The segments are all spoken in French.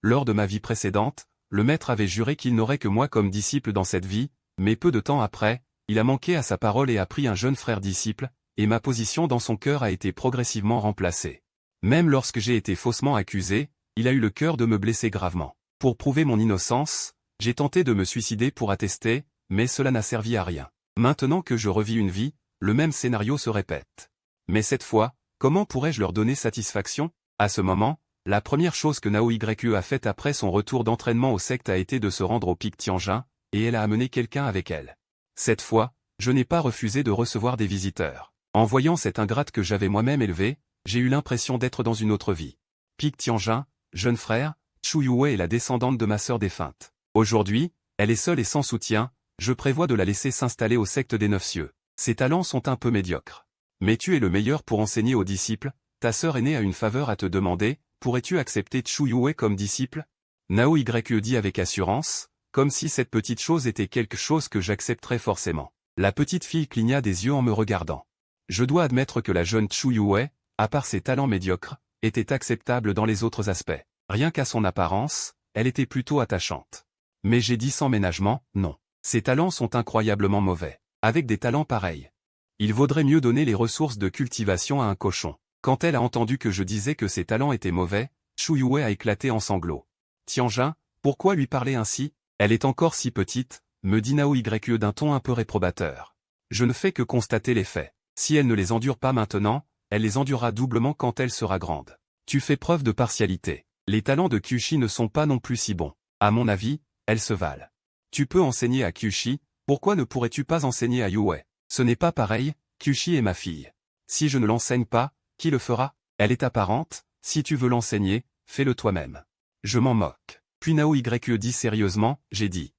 Lors de ma vie précédente, le maître avait juré qu'il n'aurait que moi comme disciple dans cette vie, mais peu de temps après, il a manqué à sa parole et a pris un jeune frère disciple, et ma position dans son cœur a été progressivement remplacée. Même lorsque j'ai été faussement accusé, il a eu le cœur de me blesser gravement. Pour prouver mon innocence, j'ai tenté de me suicider pour attester, mais cela n'a servi à rien. Maintenant que je revis une vie, le même scénario se répète. Mais cette fois, comment pourrais-je leur donner satisfaction? À ce moment, la première chose que Nao Yue a faite après son retour d'entraînement au secte a été de se rendre au pic Tianjin, et elle a amené quelqu'un avec elle. Cette fois, je n'ai pas refusé de recevoir des visiteurs. En voyant cette ingrate que j'avais moi-même élevée, j'ai eu l'impression d'être dans une autre vie. Pic Tianjin, jeune frère, Chu Yue est la descendante de ma sœur défunte. Aujourd'hui, elle est seule et sans soutien, je prévois de la laisser s'installer au secte des Neuf Cieux. Ses talents sont un peu médiocres. Mais tu es le meilleur pour enseigner aux disciples, ta sœur aînée a une faveur à te demander, pourrais-tu accepter Chu Yue comme disciple? Nao Yue dit avec assurance, comme si cette petite chose était quelque chose que j'accepterais forcément. La petite fille cligna des yeux en me regardant. Je dois admettre que la jeune Chu Yue, à part ses talents médiocres, était acceptable dans les autres aspects. Rien qu'à son apparence, elle était plutôt attachante. Mais j'ai dit sans ménagement, non. Ses talents sont incroyablement mauvais. Avec des talents pareils, il vaudrait mieux donner les ressources de cultivation à un cochon. Quand elle a entendu que je disais que ses talents étaient mauvais, Chu Yue a éclaté en sanglots. Tianjin, pourquoi lui parler ainsi? Elle est encore si petite, me dit Nao Yue d'un ton un peu réprobateur. Je ne fais que constater les faits. Si elle ne les endure pas maintenant, elle les endurera doublement quand elle sera grande. Tu fais preuve de partialité. Les talents de Kyushi ne sont pas non plus si bons. À mon avis, elles se valent. Tu peux enseigner à Kyushi, pourquoi ne pourrais-tu pas enseigner à Yue? Ce n'est pas pareil, Kyushi est ma fille. Si je ne l'enseigne pas, qui le fera? Elle est apparente, si tu veux l'enseigner, fais-le toi-même. Je m'en moque. Puis Nao Yue dit sérieusement, j'ai dit.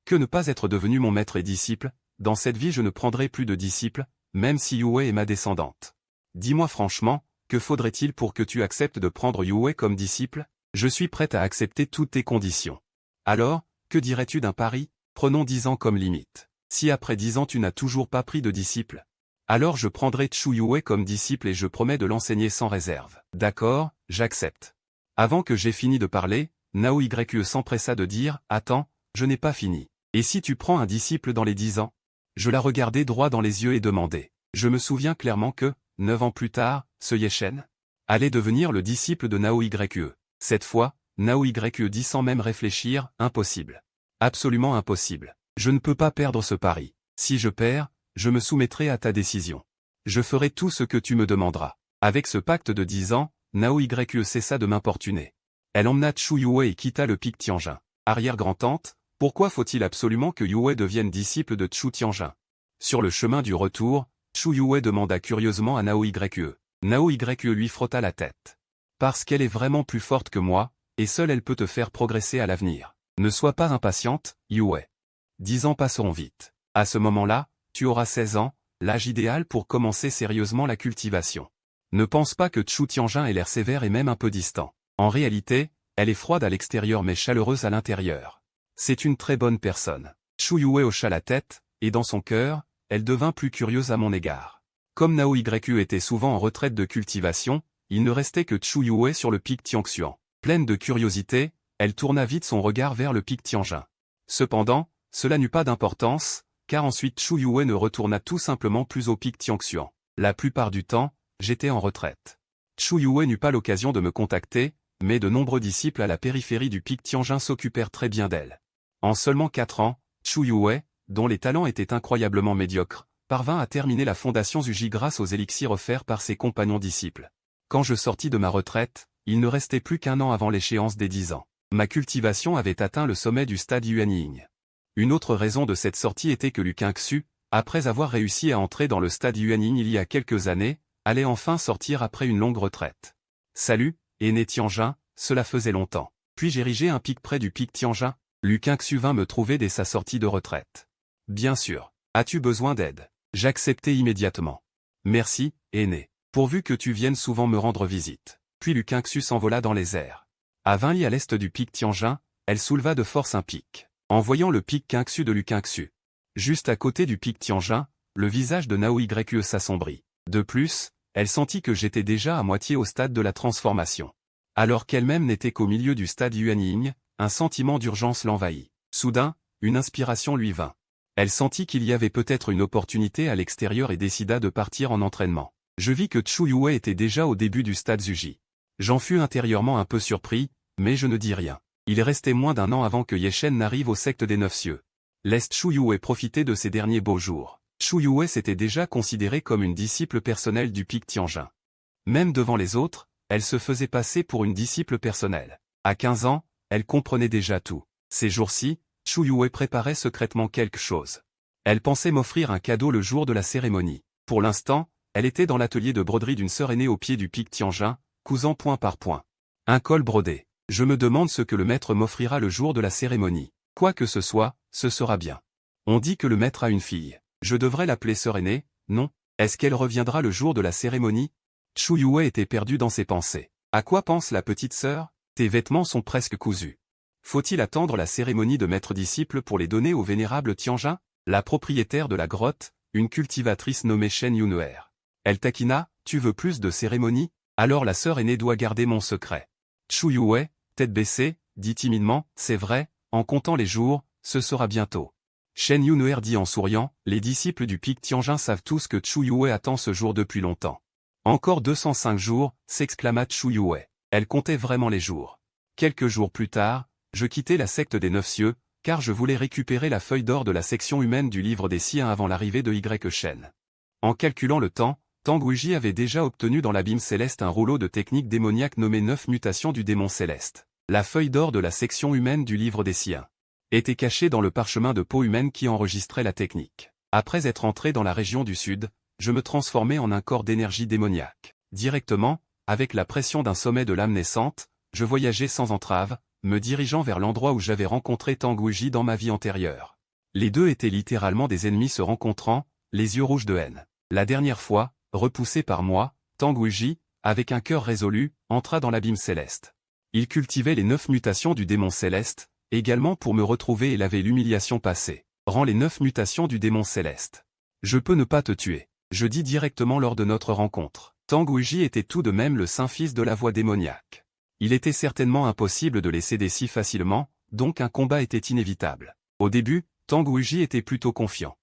Que ne pas être devenu mon maître et disciple, dans cette vie je ne prendrai plus de disciples, même si Yue est ma descendante. Dis-moi franchement, que faudrait-il pour que tu acceptes de prendre Yue comme disciple? Je suis prête à accepter toutes tes conditions. Alors, que dirais-tu d'un pari? Prenons 10 ans comme limite. Si après 10 ans tu n'as toujours pas pris de disciple, alors je prendrai Chu Yue comme disciple et je promets de l'enseigner sans réserve. D'accord, j'accepte. Avant que j'aie fini de parler, Nao Yue s'empressa de dire, attends, je n'ai pas fini. Et si tu prends un disciple dans les 10 ans? Je la regardai droit dans les yeux et demandai. Je me souviens clairement que, 9 ans plus tard, ce Yeshen allait devenir le disciple de Nao Yue. Cette fois, Nao Yue dit sans même réfléchir, impossible. Absolument impossible. Je ne peux pas perdre ce pari. Si je perds, je me soumettrai à ta décision. Je ferai tout ce que tu me demanderas. Avec ce pacte de 10 ans, Nao Yue cessa de m'importuner. Elle emmena Chu Yue et quitta le pic Tianjin. Arrière-grand-tante, pourquoi faut-il absolument que Yue devienne disciple de Chu Tianjin? Sur le chemin du retour, Chu Yue demanda curieusement à Nao Yue. Nao Yue lui frotta la tête. Parce qu'elle est vraiment plus forte que moi, et seule elle peut te faire progresser à l'avenir. Ne sois pas impatiente, Yue. 10 ans passeront vite. À ce moment-là, tu auras 16 ans, l'âge idéal pour commencer sérieusement la cultivation. Ne pense pas que Chu Tianjin ait l'air sévère et même un peu distant. En réalité, elle est froide à l'extérieur mais chaleureuse à l'intérieur. C'est une très bonne personne. Chu Yue hocha la tête, et dans son cœur, elle devint plus curieuse à mon égard. Comme Nao Yue était souvent en retraite de cultivation, il ne restait que Chu Yue sur le pic Tianxuan. Pleine de curiosité, elle tourna vite son regard vers le pic Tianjin. Cependant, cela n'eut pas d'importance, car ensuite Chu Yue ne retourna tout simplement plus au pic Tianxuan. La plupart du temps, j'étais en retraite. Chu Yue n'eut pas l'occasion de me contacter, mais de nombreux disciples à la périphérie du pic Tianjin s'occupèrent très bien d'elle. En seulement 4 ans, Chu Yue, dont les talents étaient incroyablement médiocres, parvint à terminer la fondation Zuji grâce aux élixirs offerts par ses compagnons disciples. Quand je sortis de ma retraite, il ne restait plus qu'un an avant l'échéance des 10 ans. Ma cultivation avait atteint le sommet du stade Yuanying. Une autre raison de cette sortie était que Lu Qingxu, après avoir réussi à entrer dans le stade Yuanying il y a quelques années, allait enfin sortir après une longue retraite. Salut, aîné Tianjin, cela faisait longtemps. Puis-je ériger un pic près du pic Tianjin? Lu Qingxu vint me trouver dès sa sortie de retraite. Bien sûr. As-tu besoin d'aide? J'acceptai immédiatement. Merci, aîné. Pourvu que tu viennes souvent me rendre visite. Puis Lu Qingxu s'envola dans les airs. À 20 li à l'est du pic Tianjin, elle souleva de force un pic. En voyant le pic Qingxu de Lu Qingxu, juste à côté du pic Tianjin, le visage de Nao Yue s'assombrit. De plus, elle sentit que j'étais déjà à moitié au stade de la transformation. Alors qu'elle-même n'était qu'au milieu du stade Yuanying, un sentiment d'urgence l'envahit. Soudain, une inspiration lui vint. Elle sentit qu'il y avait peut-être une opportunité à l'extérieur et décida de partir en entraînement. Je vis que Chu Yue était déjà au début du stade Zuji. J'en fus intérieurement un peu surpris, mais je ne dis rien. Il restait moins d'un an avant que Ye Shen n'arrive au secte des 9 cieux. Laisse Chu Yue profiter de ces derniers beaux jours. Chu Yue s'était déjà considérée comme une disciple personnelle du pic Tianjin. Même devant les autres, elle se faisait passer pour une disciple personnelle. À 15 ans, elle comprenait déjà tout. Ces jours-ci, Chu Yue préparait secrètement quelque chose. Elle pensait m'offrir un cadeau le jour de la cérémonie. Pour l'instant, elle était dans l'atelier de broderie d'une sœur aînée au pied du pic Tianjin, cousant point par point. Un col brodé. Je me demande ce que le maître m'offrira le jour de la cérémonie. Quoi que ce soit, ce sera bien. On dit que le maître a une fille. Je devrais l'appeler sœur aînée, non? Est-ce qu'elle reviendra le jour de la cérémonie? Chu Yue était perdu dans ses pensées. À quoi pense la petite sœur? Tes vêtements sont presque cousus. Faut-il attendre la cérémonie de maître-disciple pour les donner au vénérable Tianjin? La propriétaire de la grotte, une cultivatrice nommée Shen Yunuer. Elle taquina, tu veux plus de cérémonie? Alors la sœur aînée doit garder mon secret. Chu Yue, tête baissée, dit timidement, c'est vrai, en comptant les jours, ce sera bientôt. Shen Yunuer dit en souriant, les disciples du pic Tianjin savent tous que Chu Yue attend ce jour depuis longtemps. Encore 205 jours, s'exclama Chu Yue. Elle comptait vraiment les jours. Quelques jours plus tard, je quittai la secte des 9 cieux, car je voulais récupérer la feuille d'or de la section humaine du livre des siens avant l'arrivée de Y Shen. En calculant le temps, Tang Guiji avait déjà obtenu dans l'abîme céleste un rouleau de techniques démoniaques nommé 9 mutations du démon céleste. La feuille d'or de la section humaine du livre des siens était cachée dans le parchemin de peau humaine qui enregistrait la technique. Après être entré dans la région du sud, je me transformais en un corps d'énergie démoniaque. Directement, avec la pression d'un sommet de l'âme naissante, je voyageais sans entrave, me dirigeant vers l'endroit où j'avais rencontré Tang Guiji dans ma vie antérieure. Les deux étaient littéralement des ennemis se rencontrant, les yeux rouges de haine. La dernière fois, repoussé par moi, Tang Guiji, avec un cœur résolu, entra dans l'abîme céleste. Il cultivait les 9 mutations du démon céleste, également pour me retrouver et laver l'humiliation passée. Rends les 9 mutations du démon céleste. Je peux ne pas te tuer. Je dis directement lors de notre rencontre. Tang Guiji était tout de même le saint fils de la voix démoniaque. Il était certainement impossible de les céder si facilement, donc un combat était inévitable. Au début, Tang Guiji était plutôt confiant.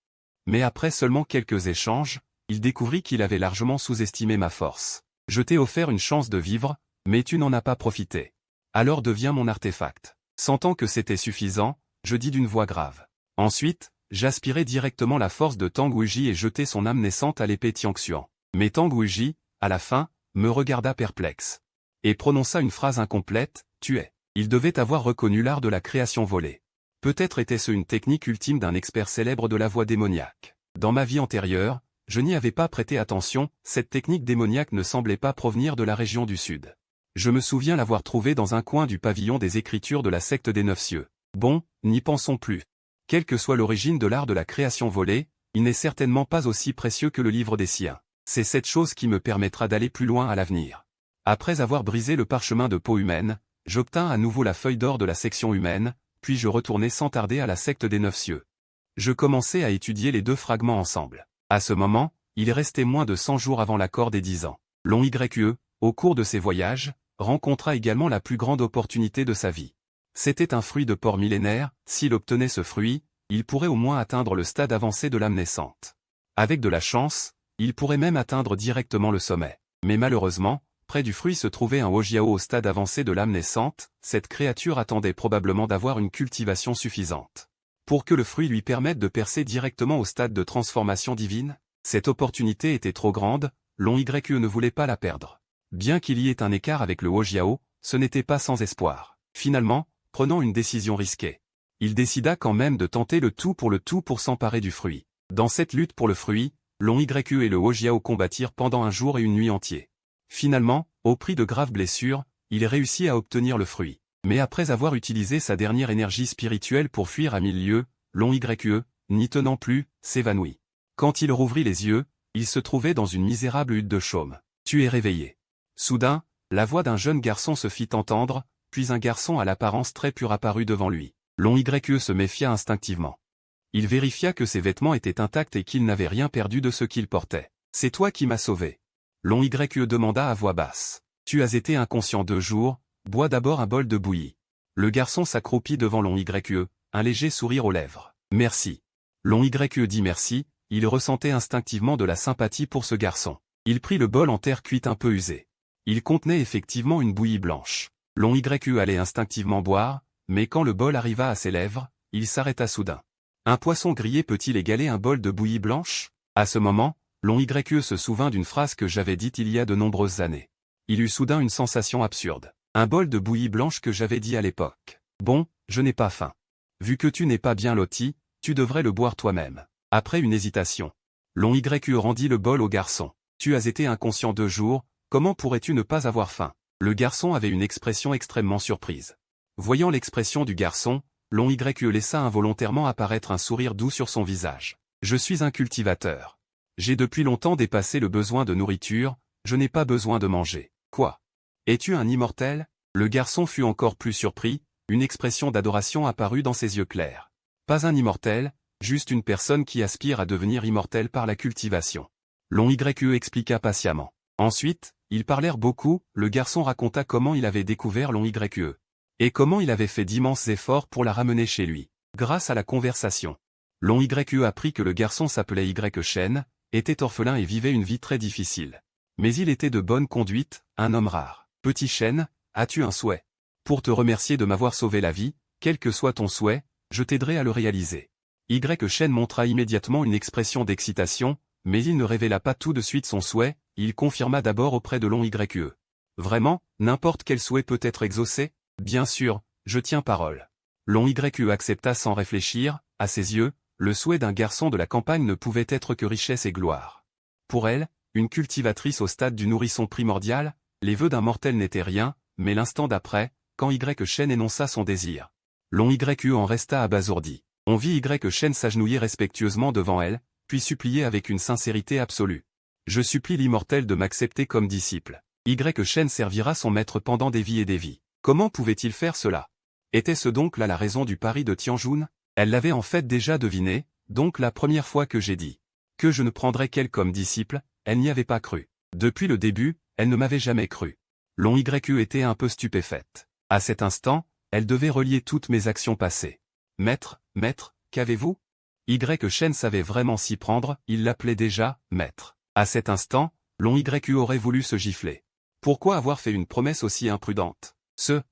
Mais après seulement quelques échanges, il découvrit qu'il avait largement sous-estimé ma force. Je t'ai offert une chance de vivre, mais tu n'en as pas profité. Alors deviens mon artefact. Sentant que c'était suffisant, je dis d'une voix grave. Ensuite, j'aspirai directement la force de Tang Guiji et jetai son âme naissante à l'épée Tiangxuan. Mais Tang Guiji, à la fin, me regarda perplexe. Et prononça une phrase incomplète, tu es. Il devait avoir reconnu l'art de la création volée. Peut-être était-ce une technique ultime d'un expert célèbre de la voix démoniaque. Dans ma vie antérieure, je n'y avais pas prêté attention, cette technique démoniaque ne semblait pas provenir de la région du Sud. Je me souviens l'avoir trouvée dans un coin du pavillon des écritures de la secte des 9 cieux. Bon, n'y pensons plus. Quelle que soit l'origine de l'art de la création volée, il n'est certainement pas aussi précieux que le livre des siens. C'est cette chose qui me permettra d'aller plus loin à l'avenir. Après avoir brisé le parchemin de peau humaine, j'obtins à nouveau la feuille d'or de la section humaine, puis je retournai sans tarder à la secte des 9 cieux. Je commençai à étudier les deux fragments ensemble. À ce moment, il restait moins de 100 jours avant l'accord des 10 ans. Long YE, au cours de ses voyages, rencontra également la plus grande opportunité de sa vie. C'était un fruit de porc millénaire, s'il obtenait ce fruit, il pourrait au moins atteindre le stade avancé de l'âme naissante. Avec de la chance, il pourrait même atteindre directement le sommet. Mais malheureusement, près du fruit se trouvait un Hojiao au stade avancé de l'âme naissante, cette créature attendait probablement d'avoir une cultivation suffisante. Pour que le fruit lui permette de percer directement au stade de transformation divine, cette opportunité était trop grande, Long YE ne voulait pas la perdre. Bien qu'il y ait un écart avec le Hojiao, ce n'était pas sans espoir. Finalement, prenant une décision risquée, il décida quand même de tenter le tout pour s'emparer du fruit. Dans cette lutte pour le fruit, Long YE et le Hojiao combattirent pendant un jour et une nuit entiers. Finalement, au prix de graves blessures, il réussit à obtenir le fruit. Mais après avoir utilisé sa dernière énergie spirituelle pour fuir à 1000 lieues, Long YE, n'y tenant plus, s'évanouit. Quand il rouvrit les yeux, il se trouvait dans une misérable hutte de chaume. Tu es réveillé. Soudain, la voix d'un jeune garçon se fit entendre, puis un garçon à l'apparence très pure apparut devant lui. Long YE se méfia instinctivement. Il vérifia que ses vêtements étaient intacts et qu'il n'avait rien perdu de ce qu'il portait. C'est toi qui m'as sauvé. Long YE demanda à voix basse. Tu as été inconscient 2 jours, bois d'abord un bol de bouillie. Le garçon s'accroupit devant long YE, un léger sourire aux lèvres. Merci. Long YE dit merci, il ressentait instinctivement de la sympathie pour ce garçon. Il prit le bol en terre cuite un peu usé. Il contenait effectivement une bouillie blanche. Long YE allait instinctivement boire, mais quand le bol arriva à ses lèvres, il s'arrêta soudain. Un poisson grillé peut-il égaler un bol de bouillie blanche? À ce moment, Long YE se souvint d'une phrase que j'avais dite il y a de nombreuses années. Il eut soudain une sensation absurde. Un bol de bouillie blanche que j'avais dit à l'époque. Bon, je n'ai pas faim. Vu que tu n'es pas bien loti, tu devrais le boire toi-même. Après une hésitation, Long YE rendit le bol au garçon. Tu as été inconscient 2 jours, comment pourrais-tu ne pas avoir faim? Le garçon avait une expression extrêmement surprise. Voyant l'expression du garçon, Long YE laissa involontairement apparaître un sourire doux sur son visage. Je suis un cultivateur. J'ai depuis longtemps dépassé le besoin de nourriture, je n'ai pas besoin de manger. Quoi? Es-tu un immortel? Le garçon fut encore plus surpris, une expression d'adoration apparut dans ses yeux clairs. Pas un immortel, juste une personne qui aspire à devenir immortel par la cultivation. Long YE expliqua patiemment. Ensuite, ils parlèrent beaucoup, le garçon raconta comment il avait découvert Long YE. Et comment il avait fait d'immenses efforts pour la ramener chez lui. Grâce à la conversation, Long YE apprit que le garçon s'appelait Shen, était orphelin et vivait une vie très difficile. Mais il était de bonne conduite, un homme rare. Petit Shen, as-tu un souhait? Pour te remercier de m'avoir sauvé la vie, quel que soit ton souhait, je t'aiderai à le réaliser. Shen montra immédiatement une expression d'excitation, mais il ne révéla pas tout de suite son souhait, il confirma d'abord auprès de Long YE. Vraiment, n'importe quel souhait peut être exaucé? Bien sûr, je tiens parole. Long YE accepta sans réfléchir, à ses yeux, le souhait d'un garçon de la campagne ne pouvait être que richesse et gloire. Pour elle, une cultivatrice au stade du nourrisson primordial, les vœux d'un mortel n'étaient rien, mais l'instant d'après, quand Shen énonça son désir. Long YE en resta abasourdi. On vit Shen s'agenouiller respectueusement devant elle, puis supplier avec une sincérité absolue. Je supplie l'immortel de m'accepter comme disciple. Shen servira son maître pendant des vies et des vies. Comment pouvait-il faire cela? Était-ce donc là la raison du pari de Tianjun? Elle l'avait en fait déjà deviné, donc la première fois que j'ai dit que je ne prendrais qu'elle comme disciple, elle n'y avait pas cru. Depuis le début, elle ne m'avait jamais cru. Long YE était un peu stupéfaite. À cet instant, elle devait relier toutes mes actions passées. Maître, qu'avez-vous? Shen savait vraiment s'y prendre, il l'appelait déjà « maître ». À cet instant, Long YE aurait voulu se gifler. Pourquoi avoir fait une promesse aussi imprudente?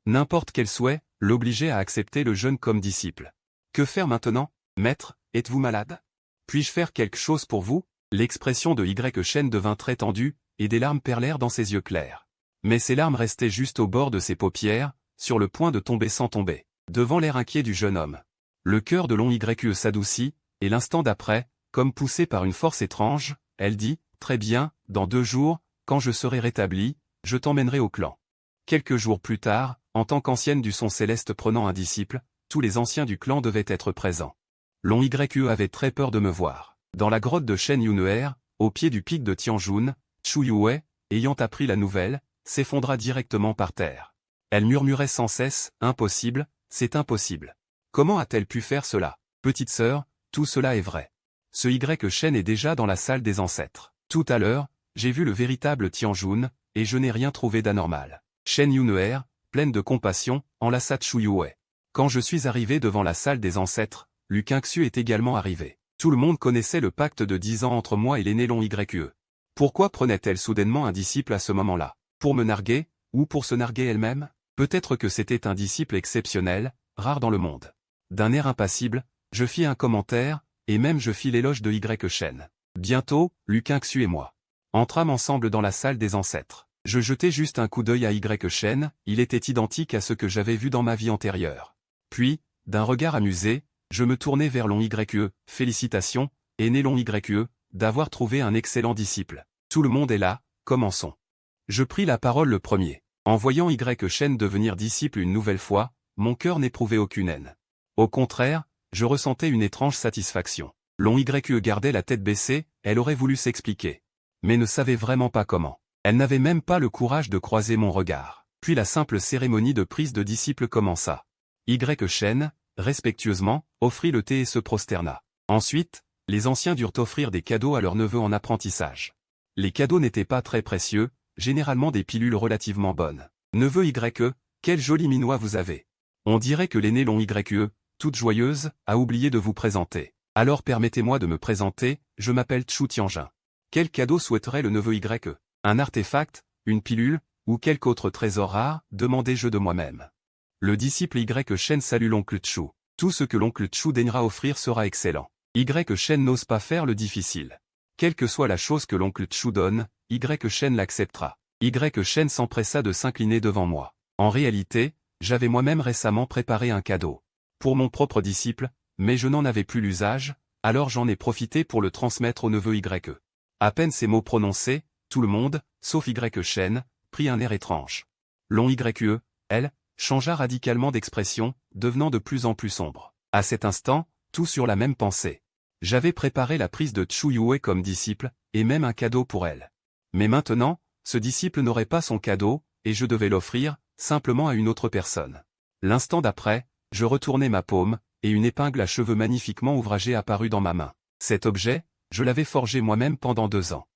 N'importe quel souhait, l'obligeait à accepter le jeune comme disciple. Que faire maintenant? Maître, êtes-vous malade? Puis-je faire quelque chose pour vous? L'expression de Shen devint très tendue, et des larmes perlèrent dans ses yeux clairs. Mais ces larmes restaient juste au bord de ses paupières, sur le point de tomber sans tomber. Devant l'air inquiet du jeune homme. Le cœur de Long YE s'adoucit, et l'instant d'après, comme poussée par une force étrange, elle dit, « Très bien, dans 2 jours, quand je serai rétablie, je t'emmènerai au clan. » Quelques jours plus tard, en tant qu'ancienne du son céleste prenant un disciple, tous les anciens du clan devaient être présents. Long YE avait très peur de me voir. Dans la grotte de Shen Yuneer, au pied du pic de Tianjun, Chu Yue, ayant appris la nouvelle, s'effondra directement par terre. Elle murmurait sans cesse, « Impossible, c'est impossible. Comment a-t-elle pu faire cela? Petite sœur, tout cela est vrai. Ce Shen est déjà dans la salle des ancêtres. Tout à l'heure, j'ai vu le véritable Tianjun, et je n'ai rien trouvé d'anormal. » Shen Yuneer, pleine de compassion, enlaça Chu Yue. Quand je suis arrivé devant la salle des ancêtres, Lu Qingxu est également arrivé. Tout le monde connaissait le pacte de 10 ans entre moi et l'aîné Long YE. Pourquoi prenait-elle soudainement un disciple à ce moment-là? Pour me narguer, ou pour se narguer elle-même? Peut-être que c'était un disciple exceptionnel, rare dans le monde. D'un air impassible, je fis un commentaire, et même je fis l'éloge de Shen. Bientôt, Lu Qingxu et moi entrâmes ensemble dans la salle des ancêtres. Je jetai juste un coup d'œil à Shen, il était identique à ce que j'avais vu dans ma vie antérieure. Puis, d'un regard amusé, je me tournai vers Long YE, félicitations, aîné Long YE, d'avoir trouvé un excellent disciple. Tout le monde est là, commençons. Je pris la parole le premier. En voyant Shen devenir disciple une nouvelle fois, mon cœur n'éprouvait aucune haine. Au contraire, je ressentais une étrange satisfaction. Long YE gardait la tête baissée, elle aurait voulu s'expliquer. Mais ne savait vraiment pas comment. Elle n'avait même pas le courage de croiser mon regard. Puis la simple cérémonie de prise de disciple commença. Shen, respectueusement, offrit le thé et se prosterna. Ensuite, les anciens durent offrir des cadeaux à leurs neveux en apprentissage. Les cadeaux n'étaient pas très précieux, généralement des pilules relativement bonnes. Neveu YE, quel joli minois vous avez. On dirait que l'aîné long YE, toute joyeuse, a oublié de vous présenter. Alors permettez-moi de me présenter, je m'appelle Chu Tianjin. Quel cadeau souhaiterait le neveu YE? Un artefact, une pilule, ou quelque autre trésor rare, demandai-je de moi-même. Le disciple Y Shen salue l'oncle Chu. Tout ce que l'oncle Chu daignera offrir sera excellent. Y Shen n'ose pas faire le difficile. Quelle que soit la chose que l'oncle Chu donne, Y Shen l'acceptera. Y Shen s'empressa de s'incliner devant moi. En réalité, j'avais moi-même récemment préparé un cadeau. Pour mon propre disciple, mais je n'en avais plus l'usage, alors j'en ai profité pour le transmettre au neveu YE. À peine ces mots prononcés, tout le monde, sauf Y Shen, prit un air étrange. Long YE, elle, changea radicalement d'expression, devenant de plus en plus sombre. À cet instant, tous eurent la même pensée. J'avais préparé la prise de Chu Yue comme disciple, et même un cadeau pour elle. Mais maintenant, ce disciple n'aurait pas son cadeau, et je devais l'offrir, simplement à une autre personne. L'instant d'après, je retournai ma paume, et une épingle à cheveux magnifiquement ouvragée apparut dans ma main. Cet objet, je l'avais forgé moi-même pendant 2 ans.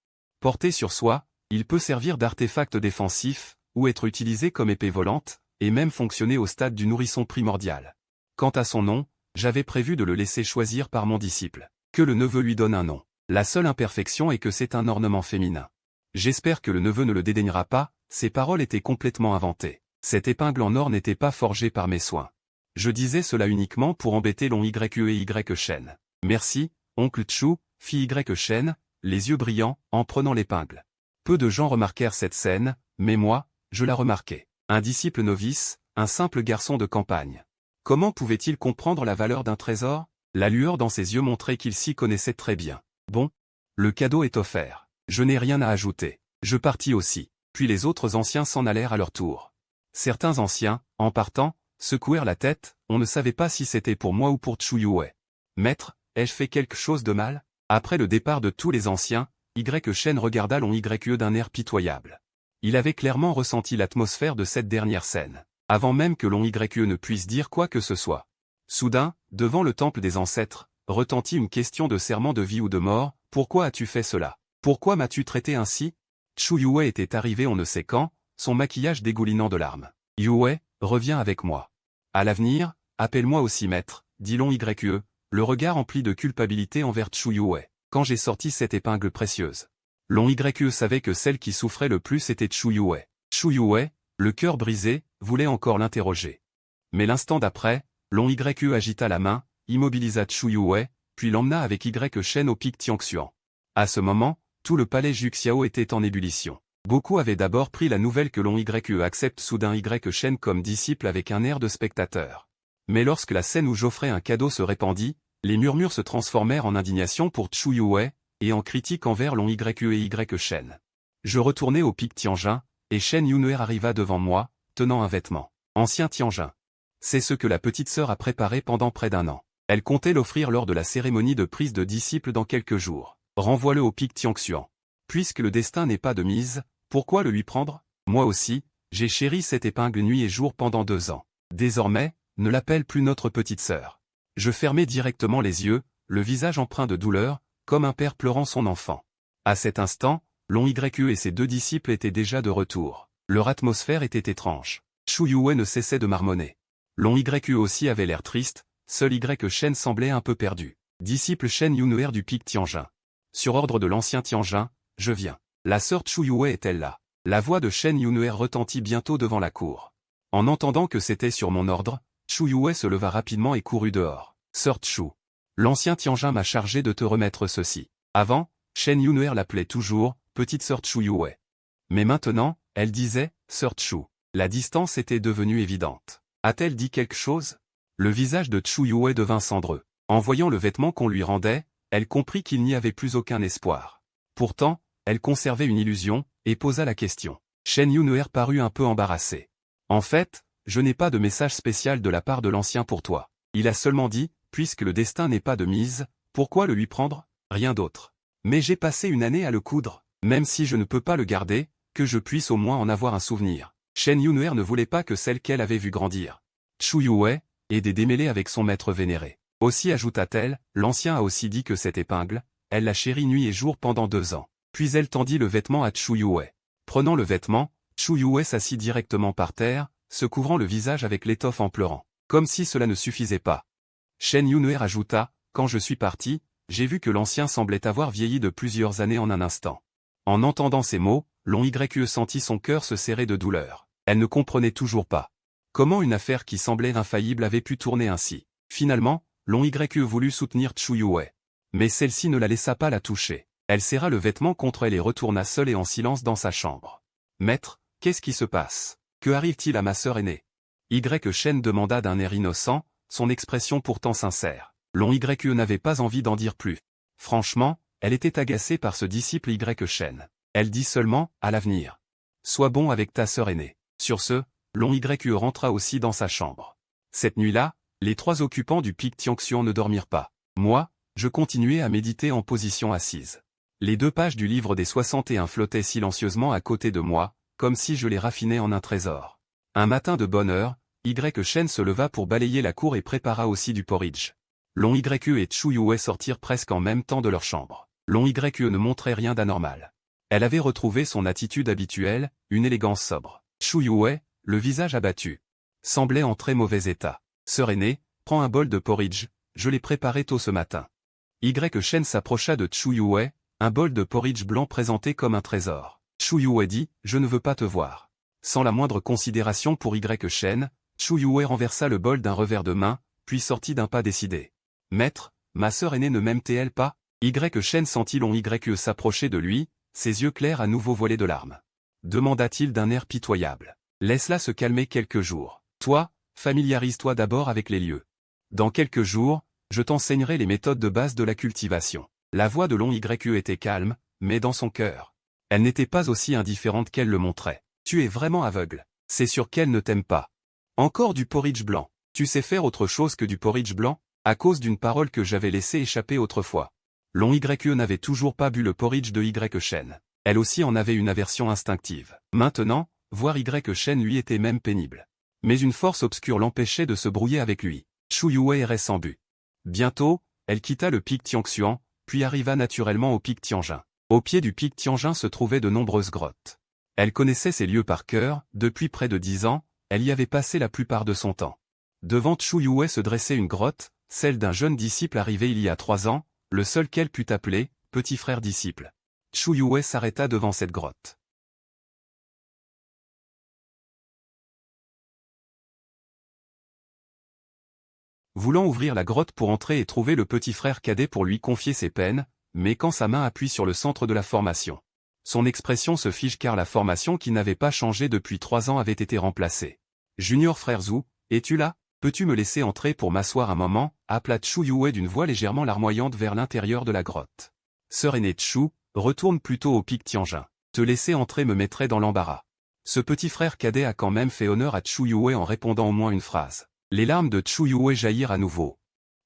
Porté sur soi, il peut servir d'artefact défensif, ou être utilisé comme épée volante, et même fonctionner au stade du nourrisson primordial. Quant à son nom, j'avais prévu de le laisser choisir par mon disciple. Que le neveu lui donne un nom. La seule imperfection est que c'est un ornement féminin. J'espère que le neveu ne le dédaignera pas, ces paroles étaient complètement inventées. Cette épingle en or n'était pas forgée par mes soins. Je disais cela uniquement pour embêter long YE et Y Shen. Merci, oncle Chu, fit Y Shen, les yeux brillants, en prenant l'épingle. Peu de gens remarquèrent cette scène, mais moi, je la remarquai. Un disciple novice, un simple garçon de campagne. Comment pouvait-il comprendre la valeur d'un trésor? La lueur dans ses yeux montrait qu'il s'y connaissait très bien. Bon, le cadeau est offert. Je n'ai rien à ajouter. Je partis aussi. Puis les autres anciens s'en allèrent à leur tour. Certains anciens, en partant, secouèrent la tête, on ne savait pas si c'était pour moi ou pour Chu Yue. Maître, ai-je fait quelque chose de mal? Après le départ de tous les anciens, Y Shen regarda long YE d'un air pitoyable. Il avait clairement ressenti l'atmosphère de cette dernière scène, avant même que long YE ne puisse dire quoi que ce soit. Soudain, devant le temple des ancêtres, retentit une question de serment de vie ou de mort. Pourquoi as-tu fait cela? Pourquoi m'as-tu traité ainsi? Chu Yue était arrivé on ne sait quand, son maquillage dégoulinant de larmes. Yue, reviens avec moi. À l'avenir, appelle-moi aussi maître, dit long YE, le regard empli de culpabilité envers Chu Yue, quand j'ai sorti cette épingle précieuse. Long YE savait que celle qui souffrait le plus était Chu Yue. Chu Yue, le cœur brisé, voulait encore l'interroger. Mais l'instant d'après, long YE agita la main, immobilisa Chu Yue, puis l'emmena avec Y Shen au pic Tianxuan. À ce moment, tout le palais Juxiao était en ébullition. Beaucoup avaient d'abord pris la nouvelle que long YE accepte soudain Y Shen comme disciple avec un air de spectateur. Mais lorsque la scène où j'offrais un cadeau se répandit, les murmures se transformèrent en indignation pour Chu Yue, et en critique envers long YE et Y Shen. Je retournai au pic Tianjin, et Shen Yuner arriva devant moi, tenant un vêtement. Ancien Tianjin. C'est ce que la petite sœur a préparé pendant près d'1 an. Elle comptait l'offrir lors de la cérémonie de prise de disciple dans quelques jours. Renvoie-le au pic Tianxuan. Puisque le destin n'est pas de mise, pourquoi le lui prendre? Moi aussi, j'ai chéri cette épingle nuit et jour pendant 2 ans. Désormais, ne l'appelle plus notre petite sœur. Je fermai directement les yeux, le visage empreint de douleur, comme un père pleurant son enfant. À cet instant, long YE et ses 2 disciples étaient déjà de retour. Leur atmosphère était étrange. Chu Yue ne cessait de marmonner. Long YE aussi avait l'air triste, seul Y Shen semblait un peu perdu. Disciple Shen Yuner du pic Tianjin. Sur ordre de l'ancien Tianjin, je viens. La sœur Chu Yue est-elle là? La voix de Shen Yuner retentit bientôt devant la cour. En entendant que c'était sur mon ordre, Chu Yue se leva rapidement et courut dehors. Sœur Chu. L'ancien Tianjin m'a chargé de te remettre ceci. Avant, Shen Yuner l'appelait toujours, petite sœur Chu Yue. Mais maintenant, elle disait, sœur Chu. La distance était devenue évidente. A-t-elle dit quelque chose? Le visage de Chu Yue devint cendreux. En voyant le vêtement qu'on lui rendait, elle comprit qu'il n'y avait plus aucun espoir. Pourtant, elle conservait une illusion, et posa la question. Shen Yuner parut un peu embarrassé. En fait, je n'ai pas de message spécial de la part de l'ancien pour toi. Il a seulement dit, puisque le destin n'est pas de mise, pourquoi le lui prendre? Rien d'autre. Mais j'ai passé une année à le coudre, même si je ne peux pas le garder, que je puisse au moins en avoir un souvenir. Shen Yuner ne voulait pas que celle qu'elle avait vue grandir. Chu Yue, et des démêlés avec son maître vénéré. Aussi ajouta-t-elle, l'ancien a aussi dit que cette épingle, elle l'a chérie nuit et jour pendant 2 ans. Puis elle tendit le vêtement à Chu Yue. Prenant le vêtement, Chu Yue s'assit directement par terre, se couvrant le visage avec l'étoffe en pleurant. Comme si cela ne suffisait pas. Shen Yunhe rajouta, quand je suis parti, j'ai vu que l'ancien semblait avoir vieilli de plusieurs années en un instant. En entendant ces mots, Long Yue sentit son cœur se serrer de douleur. Elle ne comprenait toujours pas. Comment une affaire qui semblait infaillible avait pu tourner ainsi. Finalement, Long Yue voulut soutenir Chu Yue. Mais celle-ci ne la laissa pas la toucher. Elle serra le vêtement contre elle et retourna seule et en silence dans sa chambre. Maître, qu'est-ce qui se passe? Que arrive-t-il à ma sœur aînée? Shen demanda d'un air innocent, son expression pourtant sincère. Long Yue n'avait pas envie d'en dire plus. Franchement, elle était agacée par ce disciple Shen. Elle dit seulement, à l'avenir. Sois bon avec ta sœur aînée. Sur ce, Long Yue rentra aussi dans sa chambre. Cette nuit-là, les 3 occupants du pic Tianxian ne dormirent pas. Moi, je continuais à méditer en position assise. Les 2 pages du livre des 61 flottaient silencieusement à côté de moi, comme si je les raffinais en un trésor. Un matin de bonne heure, Shen se leva pour balayer la cour et prépara aussi du porridge. Long Yue et Chu Yue sortirent presque en même temps de leur chambre. Long Yue ne montrait rien d'anormal. Elle avait retrouvé son attitude habituelle, une élégance sobre. Chu Yue, le visage abattu, semblait en très mauvais état. Sœur aînée, prends un bol de porridge, je l'ai préparé tôt ce matin. Shen s'approcha de Chu Yue, un bol de porridge blanc présenté comme un trésor. Chu Yue dit, je ne veux pas te voir. Sans la moindre considération pour Shen, Chu Yue renversa le bol d'un revers de main, puis sortit d'un pas décidé. Maître, ma sœur aînée ne m'aime-t-elle pas? Shen sentit Long Yue s'approcher de lui, ses yeux clairs à nouveau voilés de larmes. Demanda-t-il d'un air pitoyable. Laisse-la se calmer quelques jours. Toi, familiarise-toi d'abord avec les lieux. Dans quelques jours, je t'enseignerai les méthodes de base de la cultivation. La voix de Long Yue était calme, mais dans son cœur. Elle n'était pas aussi indifférente qu'elle le montrait. Tu es vraiment aveugle. C'est sûr qu'elle ne t'aime pas. Encore du porridge blanc. Tu sais faire autre chose que du porridge blanc? À cause d'une parole que j'avais laissée échapper autrefois. Long Yue n'avait toujours pas bu le porridge de Shen. Elle aussi en avait une aversion instinctive. Maintenant, voir Shen lui était même pénible. Mais une force obscure l'empêchait de se brouiller avec lui. Chu Yue errait sans but. Bientôt, elle quitta le pic Tianxian, puis arriva naturellement au pic Tianjin. Au pied du pic Tianjin se trouvaient de nombreuses grottes. Elle connaissait ces lieux par cœur, depuis près de 10 ans, elle y avait passé la plupart de son temps. Devant Chu Yue se dressait une grotte, celle d'un jeune disciple arrivé il y a 3 ans, le seul qu'elle put appeler « petit frère disciple ». Chu Yue s'arrêta devant cette grotte. Voulant ouvrir la grotte pour entrer et trouver le petit frère cadet pour lui confier ses peines, mais quand sa main appuie sur le centre de la formation. Son expression se fige car la formation qui n'avait pas changé depuis 3 ans avait été remplacée. « Junior frère Zhu, es-tu là? Peux-tu me laisser entrer pour m'asseoir un moment » appela Chu Yue d'une voix légèrement larmoyante vers l'intérieur de la grotte. « Sœur aînée Chu, retourne plutôt au pic Tianjin. Te laisser entrer me mettrait dans l'embarras. » Ce petit frère cadet a quand même fait honneur à Chu Yue en répondant au moins une phrase. Les larmes de Chu Yue jaillirent à nouveau.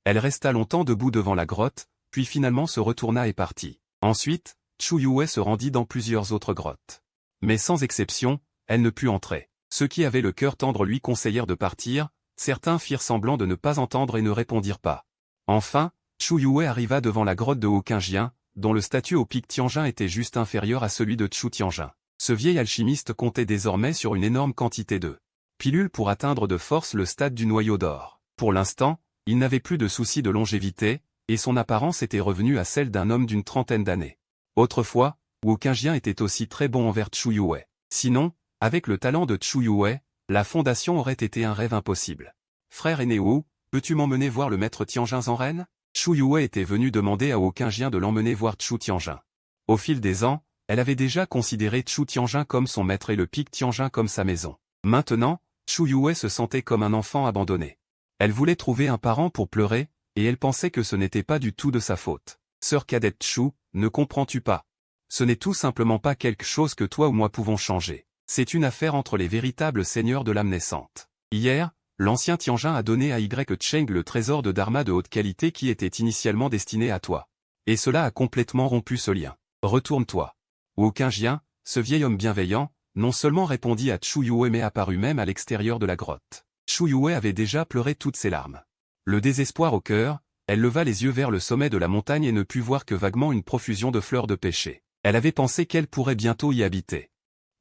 Elle resta longtemps debout devant la grotte, puis finalement se retourna et partit. Ensuite, Chu Yue se rendit dans plusieurs autres grottes. Mais sans exception, elle ne put entrer. Ceux qui avaient le cœur tendre lui conseillèrent de partir, certains firent semblant de ne pas entendre et ne répondirent pas. Enfin, Chu Yue arriva devant la grotte de Haut-Quinjien, dont le statut au pic Tianjin était juste inférieur à celui de Chu Tianjin. Ce vieil alchimiste comptait désormais sur une énorme quantité de pilules pour atteindre de force le stade du noyau d'or. Pour l'instant, il n'avait plus de soucis de longévité, et son apparence était revenue à celle d'un homme d'une 30aine d'années. Autrefois, Haut-Quinjien était aussi très bon envers Chu Yue. Sinon, avec le talent de Chu Yue, la fondation aurait été un rêve impossible. Frère aîné Wu, peux-tu m'emmener voir le maître Tianjin Zanren? Chu Yue était venu demander à Haut-Quinjien de l'emmener voir Chu Tianjin. Au fil des ans, elle avait déjà considéré Chu Tianjin comme son maître et le pic Tianjin comme sa maison. Maintenant, Chu Yue se sentait comme un enfant abandonné. Elle voulait trouver un parent pour pleurer, et elle pensait que ce n'était pas du tout de sa faute. Sœur cadette Chu, ne comprends-tu pas? Ce n'est tout simplement pas quelque chose que toi ou moi pouvons changer. C'est une affaire entre les véritables seigneurs de l'âme naissante. Hier, l'ancien Tianjin a donné à Cheng le trésor de Dharma de haute qualité qui était initialement destiné à toi. Et cela a complètement rompu ce lien. Retourne-toi. Haut-Quinjien, ce vieil homme bienveillant, non seulement répondit à Chu Yue mais apparut même à l'extérieur de la grotte. Chu Yue avait déjà pleuré toutes ses larmes. Le désespoir au cœur, elle leva les yeux vers le sommet de la montagne et ne put voir que vaguement une profusion de fleurs de pêcher. Elle avait pensé qu'elle pourrait bientôt y habiter.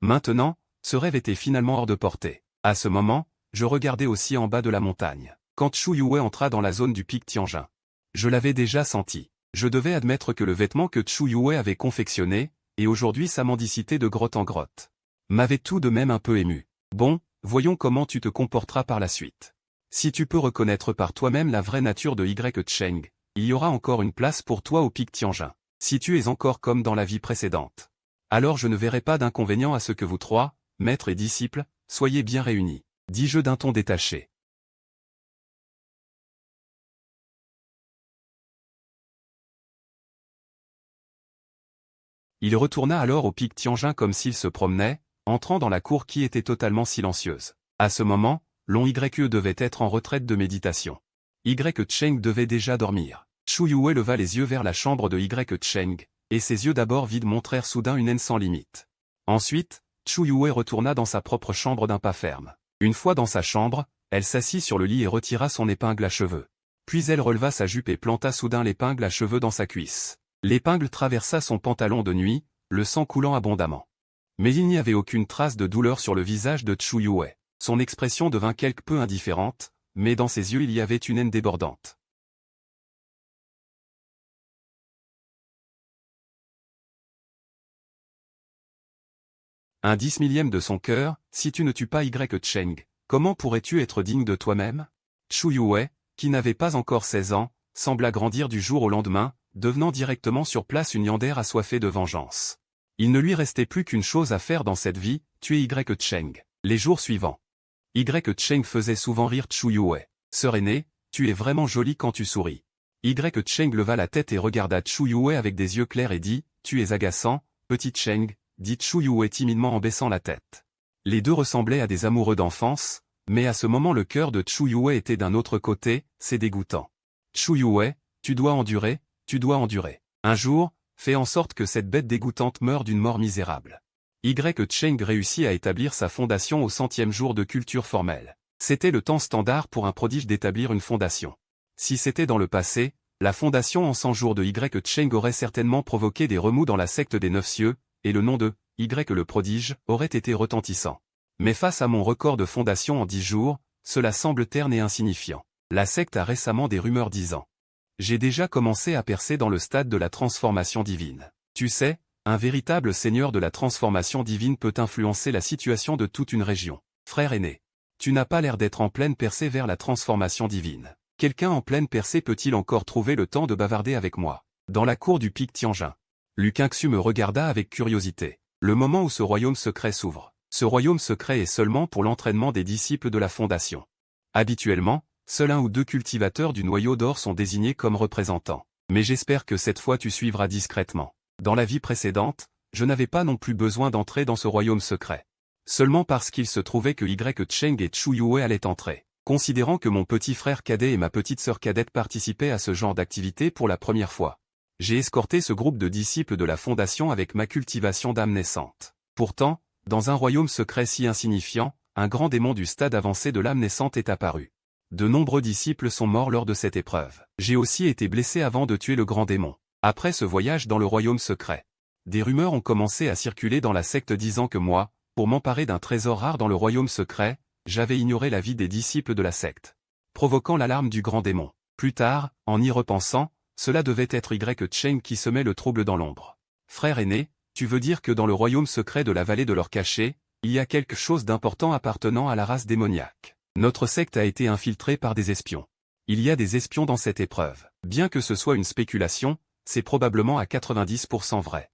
Maintenant, ce rêve était finalement hors de portée. À ce moment, je regardais aussi en bas de la montagne. Quand Chu Yue entra dans la zone du pic Tianjin. Je l'avais déjà senti. Je devais admettre que le vêtement que Chu Yue avait confectionné, et aujourd'hui sa mendicité de grotte en grotte, m'avait tout de même un peu ému. Bon, voyons comment tu te comporteras par la suite. Si tu peux reconnaître par toi-même la vraie nature de Y Cheng, il y aura encore une place pour toi au pic Tianjin. Si tu es encore comme dans la vie précédente, alors je ne verrai pas d'inconvénient à ce que vous trois, maîtres et disciples, soyez bien réunis, dis-je d'un ton détaché. Il retourna alors au pic Tianjin comme s'il se promenait, entrant dans la cour qui était totalement silencieuse. À ce moment, Long Yue devait être en retraite de méditation. Y Cheng devait déjà dormir. Chu Yue leva les yeux vers la chambre de Y Cheng, et ses yeux d'abord vides montrèrent soudain une haine sans limite. Ensuite, Chu Yue retourna dans sa propre chambre d'un pas ferme. Une fois dans sa chambre, elle s'assit sur le lit et retira son épingle à cheveux. Puis elle releva sa jupe et planta soudain l'épingle à cheveux dans sa cuisse. L'épingle traversa son pantalon de nuit, le sang coulant abondamment. Mais il n'y avait aucune trace de douleur sur le visage de Chu Yue. Son expression devint quelque peu indifférente, mais dans ses yeux il y avait une haine débordante. Un 10 millième de son cœur, si tu ne tues pas Y Cheng, comment pourrais-tu être digne de toi-même? Chu Yue, qui n'avait pas encore 16 ans, sembla grandir du jour au lendemain, devenant directement sur place une yandere assoiffée de vengeance. Il ne lui restait plus qu'une chose à faire dans cette vie, tuer Y Cheng. Les jours suivants, Y Cheng faisait souvent rire Chu Yue. Sœur aînée, tu es vraiment jolie quand tu souris. Y Cheng leva la tête et regarda Chu Yue avec des yeux clairs et dit, tu es agaçant, petite Cheng, dit Chu Yue timidement en baissant la tête. Les deux ressemblaient à des amoureux d'enfance, mais à ce moment le cœur de Chu Yue était d'un autre côté, c'est dégoûtant. Chu Yue, tu dois endurer. Tu dois endurer. Un jour, fais en sorte que cette bête dégoûtante meure d'une mort misérable. Y Cheng réussit à établir sa fondation au 100e jour de culture formelle. C'était le temps standard pour un prodige d'établir une fondation. Si c'était dans le passé, la fondation en 100 jours de Y Cheng aurait certainement provoqué des remous dans la secte des 9 cieux, et le nom de Y le prodige aurait été retentissant. Mais face à mon record de fondation en 10 jours, cela semble terne et insignifiant. La secte a récemment des rumeurs disant. J'ai déjà commencé à percer dans le stade de la transformation divine. Tu sais, un véritable seigneur de la transformation divine peut influencer la situation de toute une région. Frère aîné, tu n'as pas l'air d'être en pleine percée vers la transformation divine. Quelqu'un en pleine percée peut-il encore trouver le temps de bavarder avec moi? Dans la cour du pic Tianjin. Lu Qingxu me regarda avec curiosité. Le moment où ce royaume secret s'ouvre. Ce royaume secret est seulement pour l'entraînement des disciples de la fondation. Habituellement, seuls 1 ou 2 cultivateurs du noyau d'or sont désignés comme représentants. Mais j'espère que cette fois tu suivras discrètement. Dans la vie précédente, je n'avais pas non plus besoin d'entrer dans ce royaume secret. Seulement parce qu'il se trouvait que Y Cheng et Chu Yue allaient entrer. Considérant que mon petit frère cadet et ma petite sœur cadette participaient à ce genre d'activité pour la première fois. J'ai escorté ce groupe de disciples de la fondation avec ma cultivation d'âme naissante. Pourtant, dans un royaume secret si insignifiant, un grand démon du stade avancé de l'âme naissante est apparu. De nombreux disciples sont morts lors de cette épreuve. J'ai aussi été blessé avant de tuer le grand démon. Après ce voyage dans le royaume secret, des rumeurs ont commencé à circuler dans la secte disant que moi, pour m'emparer d'un trésor rare dans le royaume secret, j'avais ignoré la vie des disciples de la secte, provoquant l'alarme du grand démon. Plus tard, en y repensant, cela devait être Y Cheng qui semait le trouble dans l'ombre. Frère aîné, tu veux dire que dans le royaume secret de la vallée de l'or caché, il y a quelque chose d'important appartenant à la race démoniaque. Notre secte a été infiltrée par des espions. Il y a des espions dans cette épreuve. Bien que ce soit une spéculation, c'est probablement à 90% vrai.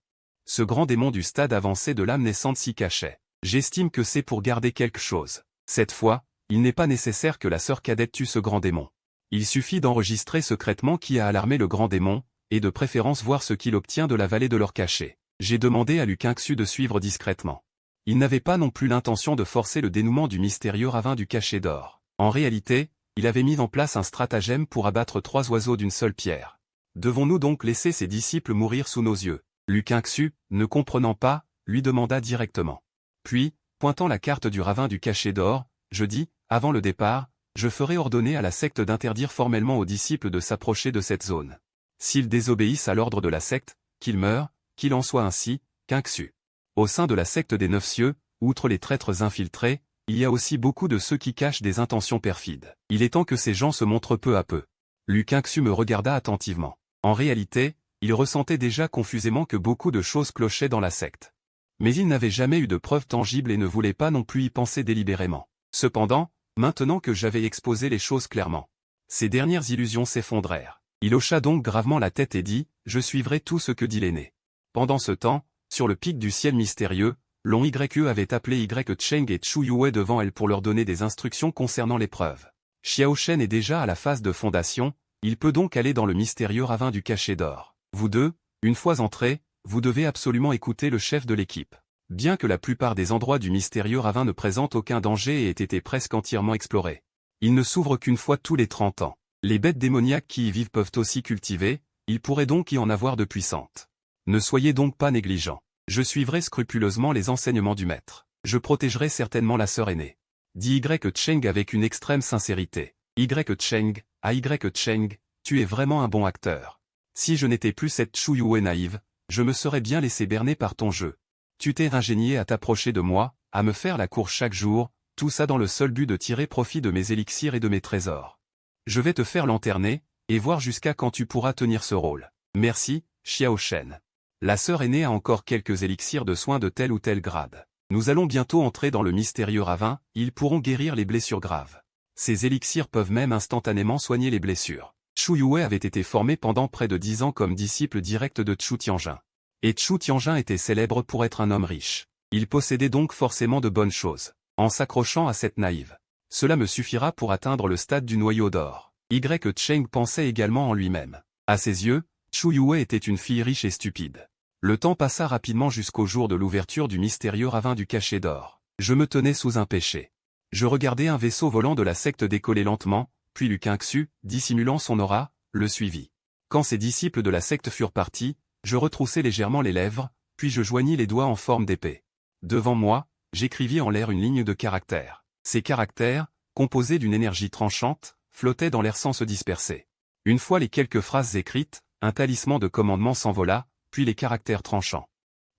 Ce grand démon du stade avancé de l'âme naissante s'y cachait. J'estime que c'est pour garder quelque chose. Cette fois, il n'est pas nécessaire que la sœur cadette tue ce grand démon. Il suffit d'enregistrer secrètement qui a alarmé le grand démon, et de préférence voir ce qu'il obtient de la vallée de l'or caché. J'ai demandé à Lu Qingxu de suivre discrètement. Il n'avait pas non plus l'intention de forcer le dénouement du mystérieux ravin du cachet d'or. En réalité, il avait mis en place un stratagème pour abattre 3 oiseaux d'une seule pierre. Devons-nous donc laisser ses disciples mourir sous nos yeux? Lu Qingxu, ne comprenant pas, lui demanda directement. Puis, pointant la carte du ravin du cachet d'or, je dis, avant le départ, je ferai ordonner à la secte d'interdire formellement aux disciples de s'approcher de cette zone. S'ils désobéissent à l'ordre de la secte, qu'ils meurent, qu'il en soit ainsi, Qingxu. Au sein de la secte des Neuf Cieux, outre les traîtres infiltrés, il y a aussi beaucoup de ceux qui cachent des intentions perfides. Il est temps que ces gens se montrent peu à peu. Lu Qingxu me regarda attentivement. En réalité, il ressentait déjà confusément que beaucoup de choses clochaient dans la secte. Mais il n'avait jamais eu de preuves tangibles et ne voulait pas non plus y penser délibérément. Cependant, maintenant que j'avais exposé les choses clairement, ses dernières illusions s'effondrèrent. Il hocha donc gravement la tête et dit « Je suivrai tout ce que dit l'aîné ». Pendant ce temps, sur le pic du ciel mystérieux, Long YE avait appelé Y Cheng et Chu Yue devant elle pour leur donner des instructions concernant l'épreuve. Xiao Shen est déjà à la phase de fondation, il peut donc aller dans le mystérieux ravin du cachet d'or. Vous deux, une fois entrés, vous devez absolument écouter le chef de l'équipe. Bien que la plupart des endroits du mystérieux ravin ne présentent aucun danger et aient été presque entièrement explorés, il ne s'ouvre qu'une fois tous les 30 ans. Les bêtes démoniaques qui y vivent peuvent aussi cultiver, il pourrait donc y en avoir de puissantes. Ne soyez donc pas négligents. Je suivrai scrupuleusement les enseignements du maître. Je protégerai certainement la sœur aînée. Dit Y Cheng avec une extrême sincérité. Y Cheng, Y Cheng, tu es vraiment un bon acteur. Si je n'étais plus cette Chu Yue naïve, je me serais bien laissé berner par ton jeu. Tu t'es ingénié à t'approcher de moi, à me faire la cour chaque jour, tout ça dans le seul but de tirer profit de mes élixirs et de mes trésors. Je vais te faire lanterner, et voir jusqu'à quand tu pourras tenir ce rôle. Merci, Xiao Shen. La sœur aînée a encore quelques élixirs de soins de tel ou tel grade. Nous allons bientôt entrer dans le mystérieux ravin, ils pourront guérir les blessures graves. Ces élixirs peuvent même instantanément soigner les blessures. Chu Yue avait été formé pendant près de 10 ans comme disciple direct de Chu Tianjin. Et Chu Tianjin était célèbre pour être un homme riche. Il possédait donc forcément de bonnes choses. En s'accrochant à cette naïve, cela me suffira pour atteindre le stade du noyau d'or. Y Cheng pensait également en lui-même. À ses yeux, Chu Yue était une fille riche et stupide. Le temps passa rapidement jusqu'au jour de l'ouverture du mystérieux ravin du cachet d'or. Je me tenais sous un péché. Je regardais un vaisseau volant de la secte décoller lentement, puis Lu Qingxu, dissimulant son aura, le suivit. Quand ses disciples de la secte furent partis, je retroussai légèrement les lèvres, puis je joignis les doigts en forme d'épée. Devant moi, j'écrivis en l'air une ligne de caractères. Ces caractères, composés d'une énergie tranchante, flottaient dans l'air sans se disperser. Une fois les quelques phrases écrites, un talisman de commandement s'envola, puis les caractères tranchants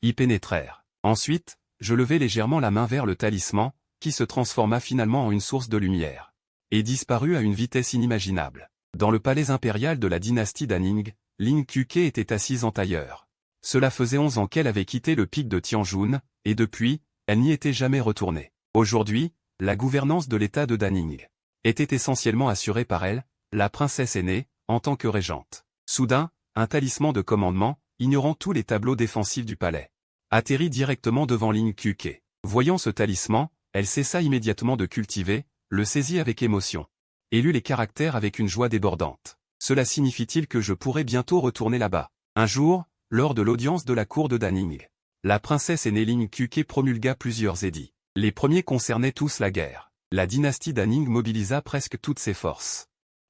y pénétrèrent. Ensuite, je levai légèrement la main vers le talisman, qui se transforma finalement en une source de lumière, et disparut à une vitesse inimaginable. Dans le palais impérial de la dynastie d'Anning, Ling Qiuque était assise en tailleur. Cela faisait 11 ans qu'elle avait quitté le pic de Tianjun, et depuis, elle n'y était jamais retournée. Aujourd'hui, la gouvernance de l'état de Danning était essentiellement assurée par elle, la princesse aînée, en tant que régente. Soudain, un talisman de commandement, ignorant tous les tableaux défensifs du palais, atterrit directement devant Ling Qiuque. Voyant ce talisman, elle cessa immédiatement de cultiver, le saisit avec émotion, et lut les caractères avec une joie débordante. Cela signifie-t-il que je pourrai bientôt retourner là-bas? Un jour, lors de l'audience de la cour de Danning, la princesse aînée Ling Qiuque promulgua plusieurs édits. Les premiers concernaient tous la guerre. La dynastie d'Anning mobilisa presque toutes ses forces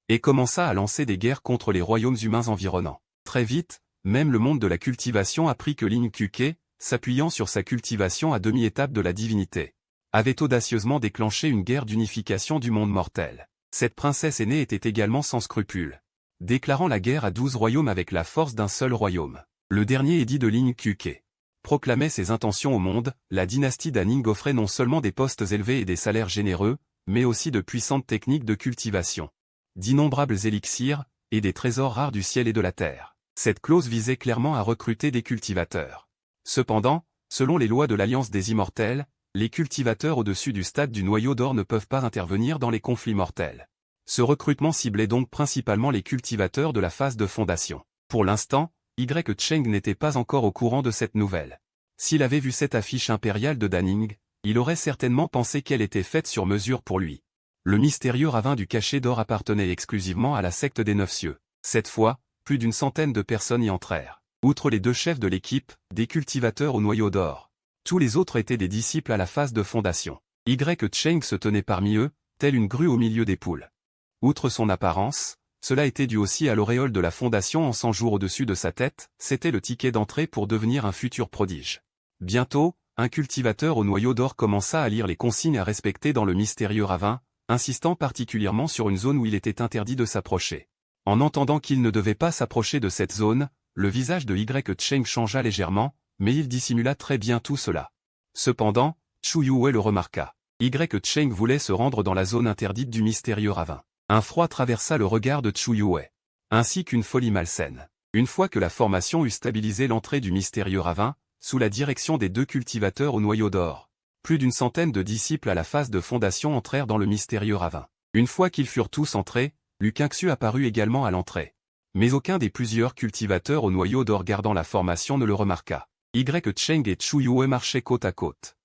et commença à lancer des guerres contre les royaumes humains environnants. Très vite, même le monde de la cultivation apprit que Ling Qiuque, s'appuyant sur sa cultivation à demi-étape de la divinité, avait audacieusement déclenché une guerre d'unification du monde mortel. Cette princesse aînée était également sans scrupules, déclarant la guerre à 12 royaumes avec la force d'un seul royaume. Le dernier édit de Ling Qiuque proclamait ses intentions au monde. La dynastie d'Anning offrait non seulement des postes élevés et des salaires généreux, mais aussi de puissantes techniques de cultivation, d'innombrables élixirs, et des trésors rares du ciel et de la terre. Cette clause visait clairement à recruter des cultivateurs. Cependant, selon les lois de l'Alliance des Immortels, les cultivateurs au-dessus du stade du noyau d'or ne peuvent pas intervenir dans les conflits mortels. Ce recrutement ciblait donc principalement les cultivateurs de la phase de fondation. Pour l'instant, Y Cheng n'était pas encore au courant de cette nouvelle. S'il avait vu cette affiche impériale de Danning, il aurait certainement pensé qu'elle était faite sur mesure pour lui. Le mystérieux ravin du cachet d'or appartenait exclusivement à la secte des Neuf Cieux. Cette fois, plus d'une centaine de personnes y entrèrent. Outre les deux chefs de l'équipe, des cultivateurs au noyau d'or, tous les autres étaient des disciples à la phase de fondation. Y Cheng se tenait parmi eux, telle une grue au milieu des poules. Outre son apparence, cela était dû aussi à l'auréole de la fondation en 100 jours au-dessus de sa tête, c'était le ticket d'entrée pour devenir un futur prodige. Bientôt, un cultivateur au noyau d'or commença à lire les consignes à respecter dans le mystérieux ravin, insistant particulièrement sur une zone où il était interdit de s'approcher. En entendant qu'il ne devait pas s'approcher de cette zone, le visage de Y Cheng changea légèrement, mais il dissimula très bien tout cela. Cependant, Chu Yue le remarqua. Y. Cheng voulait se rendre dans la zone interdite du mystérieux ravin. Un froid traversa le regard de Chu Yue, ainsi qu'une folie malsaine. Une fois que la formation eut stabilisé l'entrée du mystérieux ravin, sous la direction des 2 cultivateurs au noyau d'or, plus d'une centaine de disciples à la phase de fondation entrèrent dans le mystérieux ravin. Une fois qu'ils furent tous entrés, Lu Qingxu apparut également à l'entrée. Mais aucun des plusieurs cultivateurs au noyau d'or gardant la formation ne le remarqua. Y. Cheng et Chu Yue marchaient côte à côte.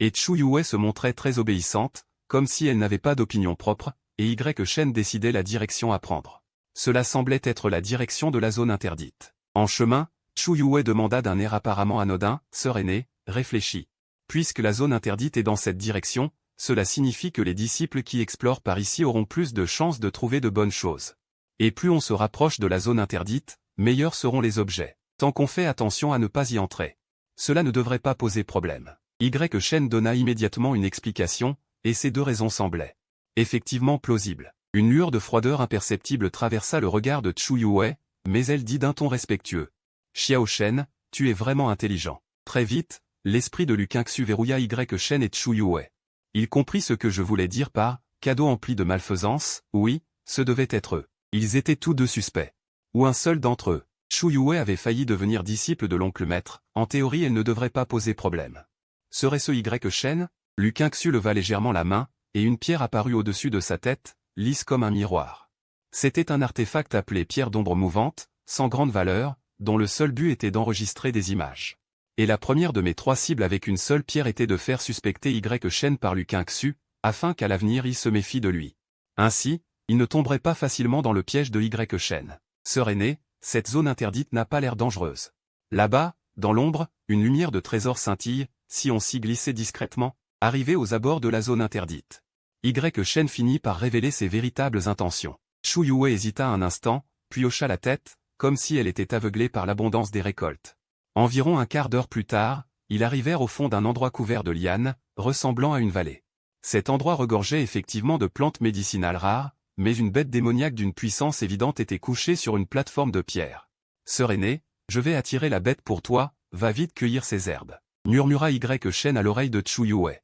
Et Chu Yue se montrait très obéissante, comme si elle n'avait pas d'opinion propre, et Y. Shen décidait la direction à prendre. Cela semblait être la direction de la zone interdite. En chemin, Chu Yue demanda d'un air apparemment anodin, « Sœur aînée, réfléchis. Puisque la zone interdite est dans cette direction, cela signifie que les disciples qui explorent par ici auront plus de chances de trouver de bonnes choses. Et plus on se rapproche de la zone interdite, meilleurs seront les objets, tant qu'on fait attention à ne pas y entrer. Cela ne devrait pas poser problème. » Y. Shen donna immédiatement une explication, et ces 2 raisons semblaient effectivement plausibles. Une lueur de froideur imperceptible traversa le regard de Chu Yue, mais elle dit d'un ton respectueux. « Xiao Shen, tu es vraiment intelligent. » Très vite, l'esprit de Lu Qingxu verrouilla Y. Shen et Chu Yue. Il comprit ce que je voulais dire par « cadeau empli de malfaisance », oui, ce devait être eux. Ils étaient tous 2 suspects. Ou un seul d'entre eux. Chu Yue avait failli devenir disciple de l'oncle maître, en théorie elle ne devrait pas poser problème. Serait-ce Y. Shen? Lu Qingxu leva légèrement la main, et une pierre apparut au-dessus de sa tête, lisse comme un miroir. C'était un artefact appelé pierre d'ombre mouvante, sans grande valeur, dont le seul but était d'enregistrer des images. Et la première de mes 3 cibles avec une seule pierre était de faire suspecter Y. Shen par Lu Qingxu, afin qu'à l'avenir il se méfie de lui. Ainsi, il ne tomberait pas facilement dans le piège de Y. Shen. Sœur aînée, cette zone interdite n'a pas l'air dangereuse. Là-bas, dans l'ombre, une lumière de trésor scintille, si on s'y glissait discrètement, arrivé aux abords de la zone interdite. Y. Shen finit par révéler ses véritables intentions. Chu Yue hésita un instant, puis hocha la tête, comme si elle était aveuglée par l'abondance des récoltes. Environ un quart d'heure plus tard, ils arrivèrent au fond d'un endroit couvert de lianes, ressemblant à une vallée. Cet endroit regorgeait effectivement de plantes médicinales rares, mais une bête démoniaque d'une puissance évidente était couchée sur une plateforme de pierre. « Sœur aînée, je vais attirer la bête pour toi, va vite cueillir ces herbes. » murmura Y. Shen à l'oreille de Chu Yue.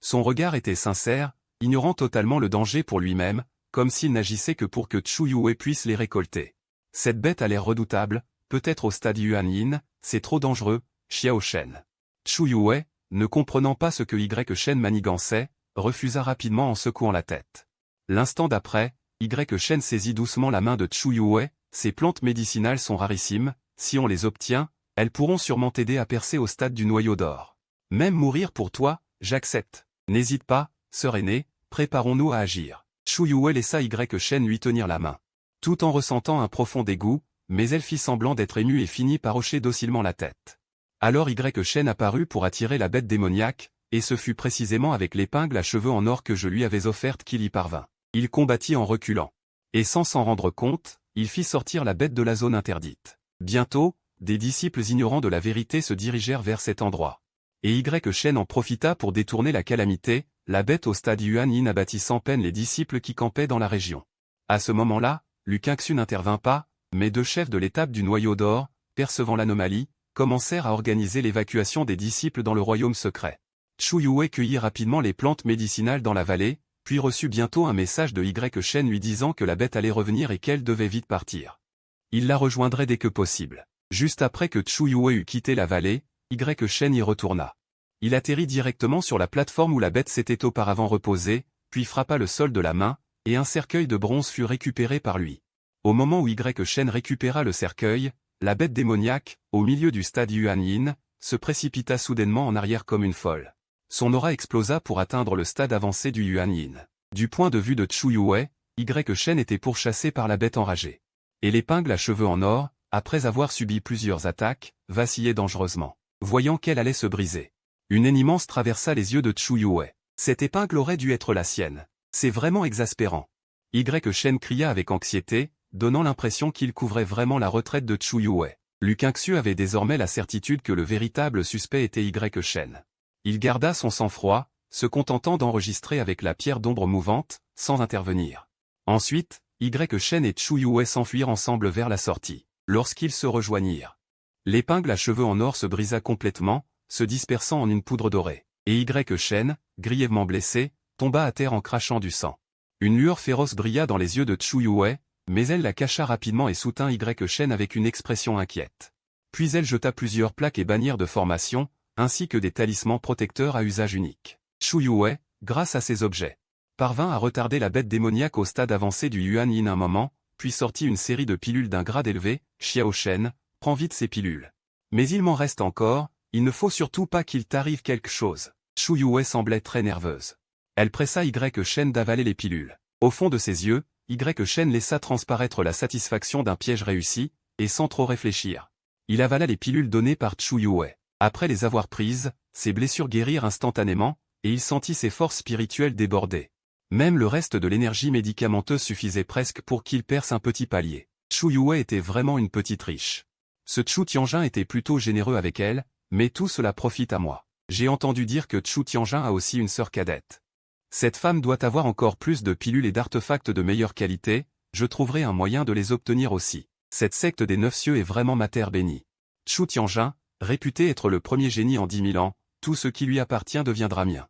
Son regard était sincère, ignorant totalement le danger pour lui-même, comme s'il n'agissait que pour que Chu Yue puisse les récolter. Cette bête a l'air redoutable, peut-être au stade Yuan Yin, c'est trop dangereux, Xiao Shen. Chu Yue, ne comprenant pas ce que Y. Shen manigançait, refusa rapidement en secouant la tête. L'instant d'après, Y. Shen saisit doucement la main de Chu Yue, ces plantes médicinales sont rarissimes, si on les obtient, elles pourront sûrement t'aider à percer au stade du noyau d'or. Même mourir pour toi, j'accepte. N'hésite pas, sœur aînée, préparons-nous à agir. Chu Yue laissa Y. Shen lui tenir la main. Tout en ressentant un profond dégoût, mais elle fit semblant d'être émue et finit par hocher docilement la tête. Alors Y. Shen apparut pour attirer la bête démoniaque, et ce fut précisément avec l'épingle à cheveux en or que je lui avais offerte qu'il y parvint. Il combattit en reculant. Et sans s'en rendre compte, il fit sortir la bête de la zone interdite. Bientôt, des disciples ignorants de la vérité se dirigèrent vers cet endroit. Et Y. Shen en profita pour détourner la calamité, la bête au stade Yuan Yin abattit sans peine les disciples qui campaient dans la région. À ce moment-là, Lu Qingxu n'intervint pas, mais 2 chefs de l'étape du noyau d'or, percevant l'anomalie, commencèrent à organiser l'évacuation des disciples dans le royaume secret. Chu Yue cueillit rapidement les plantes médicinales dans la vallée, puis reçut bientôt un message de Y. Shen lui disant que la bête allait revenir et qu'elle devait vite partir. Il la rejoindrait dès que possible. Juste après que Chu Yue eut quitté la vallée, Y. Shen y retourna. Il atterrit directement sur la plateforme où la bête s'était auparavant reposée, puis frappa le sol de la main, et un cercueil de bronze fut récupéré par lui. Au moment où Y. Shen récupéra le cercueil, la bête démoniaque, au milieu du stade Yuan Yin, se précipita soudainement en arrière comme une folle. Son aura explosa pour atteindre le stade avancé du Yuan Yin. Du point de vue de Chu Yue, Y. Shen était pourchassé par la bête enragée. Et l'épingle à cheveux en or, après avoir subi plusieurs attaques, vacillait dangereusement. Voyant qu'elle allait se briser. Une haine immense traversa les yeux de Chu Yue. Cette épingle aurait dû être la sienne. C'est vraiment exaspérant. Y. Shen cria avec anxiété, donnant l'impression qu'il couvrait vraiment la retraite de Chu Yue. Lu Qingxu avait désormais la certitude que le véritable suspect était Y. Shen. Il garda son sang-froid, se contentant d'enregistrer avec la pierre d'ombre mouvante, sans intervenir. Ensuite, Y. Shen et Chu Yue s'enfuirent ensemble vers la sortie. Lorsqu'ils se rejoignirent, L'épingle à cheveux en or se brisa complètement, se dispersant en une poudre dorée. Et Shen, grièvement blessé, tomba à terre en crachant du sang. Une lueur féroce brilla dans les yeux de Chu Yue, mais elle la cacha rapidement et soutint Shen avec une expression inquiète. Puis elle jeta plusieurs plaques et bannières de formation, ainsi que des talismans protecteurs à usage unique. Chu Yue, grâce à ces objets, parvint à retarder la bête démoniaque au stade avancé du Yuan Yin un moment, puis sortit une série de pilules d'un grade élevé. Xiao Shen, prends vite ces pilules. Mais il m'en reste encore, il ne faut surtout pas qu'il t'arrive quelque chose. Chu Yue semblait très nerveuse. Elle pressa Shen d'avaler les pilules. Au fond de ses yeux, Shen laissa transparaître la satisfaction d'un piège réussi, et sans trop réfléchir. Il avala les pilules données par Chu Yue. Après les avoir prises, ses blessures guérirent instantanément, et il sentit ses forces spirituelles déborder. Même le reste de l'énergie médicamenteuse suffisait presque pour qu'il perce un petit palier. Chu Yue était vraiment une petite riche. Ce Chu Tianjin était plutôt généreux avec elle, mais tout cela profite à moi. J'ai entendu dire que Chu Tianjin a aussi une sœur cadette. Cette femme doit avoir encore plus de pilules et d'artefacts de meilleure qualité, je trouverai un moyen de les obtenir aussi. Cette secte des 9 cieux est vraiment ma terre bénie. Chu Tianjin, réputé être le premier génie en 10 000 ans, tout ce qui lui appartient deviendra mien.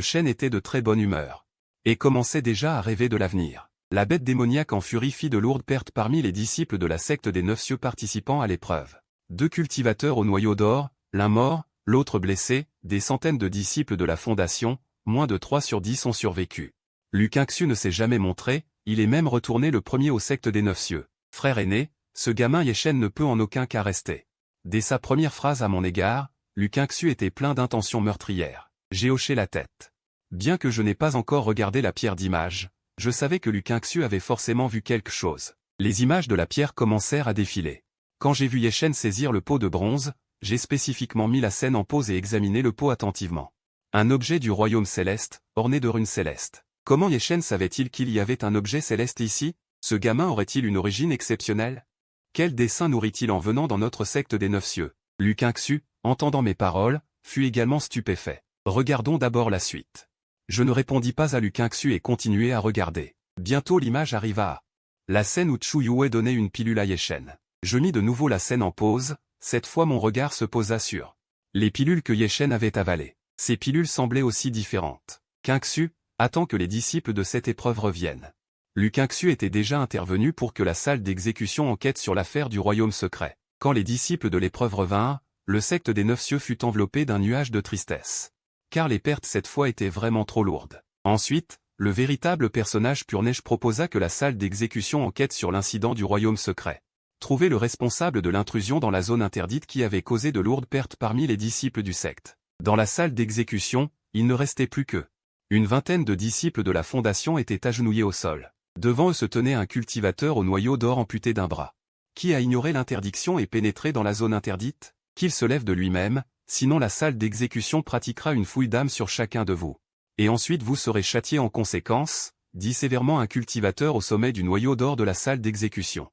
Shen était de très bonne humeur. Et commençait déjà à rêver de l'avenir. La bête démoniaque en furie fit de lourdes pertes parmi les disciples de la secte des 9 cieux participant à l'épreuve. 2 cultivateurs au noyau d'or, l'un mort, l'autre blessé, des centaines de disciples de la fondation, moins de 3 sur 10 ont survécu. Xu ne s'est jamais montré, il est même retourné le premier aux sectes des 9 cieux. Frère aîné, ce gamin Shen ne peut en aucun cas rester. Dès sa première phrase à mon égard, Xu était plein d'intentions meurtrières. J'ai hoché la tête. Bien que je n'ai pas encore regardé la pierre d'image, je savais que Xu avait forcément vu quelque chose. Les images de la pierre commencèrent à défiler. Quand j'ai vu Shen saisir le pot de bronze, j'ai spécifiquement mis la scène en pause et examiné le pot attentivement. Un objet du royaume céleste, orné de runes célestes. Comment Shen savait-il qu'il y avait un objet céleste ici? Ce gamin aurait-il une origine exceptionnelle? Quel dessein nourrit-il en venant dans notre secte des 9 cieux? Xu, entendant mes paroles, fut également stupéfait. Regardons d'abord la suite. Je ne répondis pas à Xu et continuai à regarder. Bientôt l'image arriva à la scène où Chu Yue donnait une pilule à Shen. Je mis de nouveau la scène en pause, cette fois mon regard se posa sur les pilules que Shen avait avalées. Ces pilules semblaient aussi différentes. Xu, attends que les disciples de cette épreuve reviennent. Xu était déjà intervenu pour que la salle d'exécution enquête sur l'affaire du royaume secret. Quand les disciples de l'épreuve revinrent, le secte des 9 cieux fut enveloppé d'un nuage de tristesse. Car les pertes cette fois étaient vraiment trop lourdes. Ensuite, le véritable personnage Purneige proposa que la salle d'exécution enquête sur l'incident du royaume secret. Trouver le responsable de l'intrusion dans la zone interdite qui avait causé de lourdes pertes parmi les disciples du secte. Dans la salle d'exécution, il ne restait plus que une vingtaine de disciples de la fondation étaient agenouillés au sol. Devant eux se tenait un cultivateur au noyau d'or amputé d'un bras. Qui a ignoré l'interdiction et pénétré dans la zone interdite? Qu'il se lève de lui-même, sinon la salle d'exécution pratiquera une fouille d'âme sur chacun de vous. Et ensuite vous serez châtiés en conséquence, dit sévèrement un cultivateur au sommet du noyau d'or de la salle d'exécution.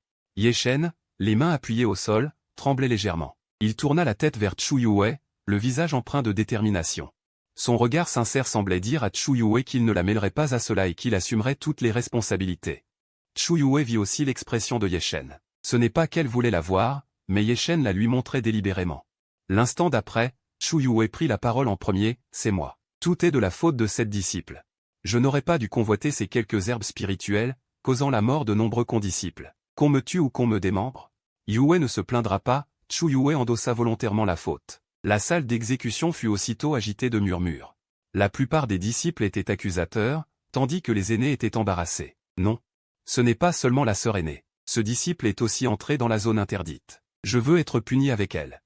Shen, les mains appuyées au sol, tremblait légèrement. Il tourna la tête vers Chu Yue, le visage empreint de détermination. Son regard sincère semblait dire à Chu Yue qu'il ne la mêlerait pas à cela et qu'il assumerait toutes les responsabilités. Chu Yue vit aussi l'expression de Shen. Ce n'est pas qu'elle voulait la voir, mais Shen la lui montrait délibérément. L'instant d'après, Chu Yue prit la parole en premier, c'est moi. Tout est de la faute de cette disciple. Je n'aurais pas dû convoiter ces quelques herbes spirituelles, causant la mort de nombreux condisciples. Qu'on me tue ou qu'on me démembre? Yue ne se plaindra pas, Chu Yue endossa volontairement la faute. La salle d'exécution fut aussitôt agitée de murmures. La plupart des disciples étaient accusateurs, tandis que les aînés étaient embarrassés. Non. Ce n'est pas seulement la sœur aînée. Ce disciple est aussi entré dans la zone interdite. Je veux être puni avec elle.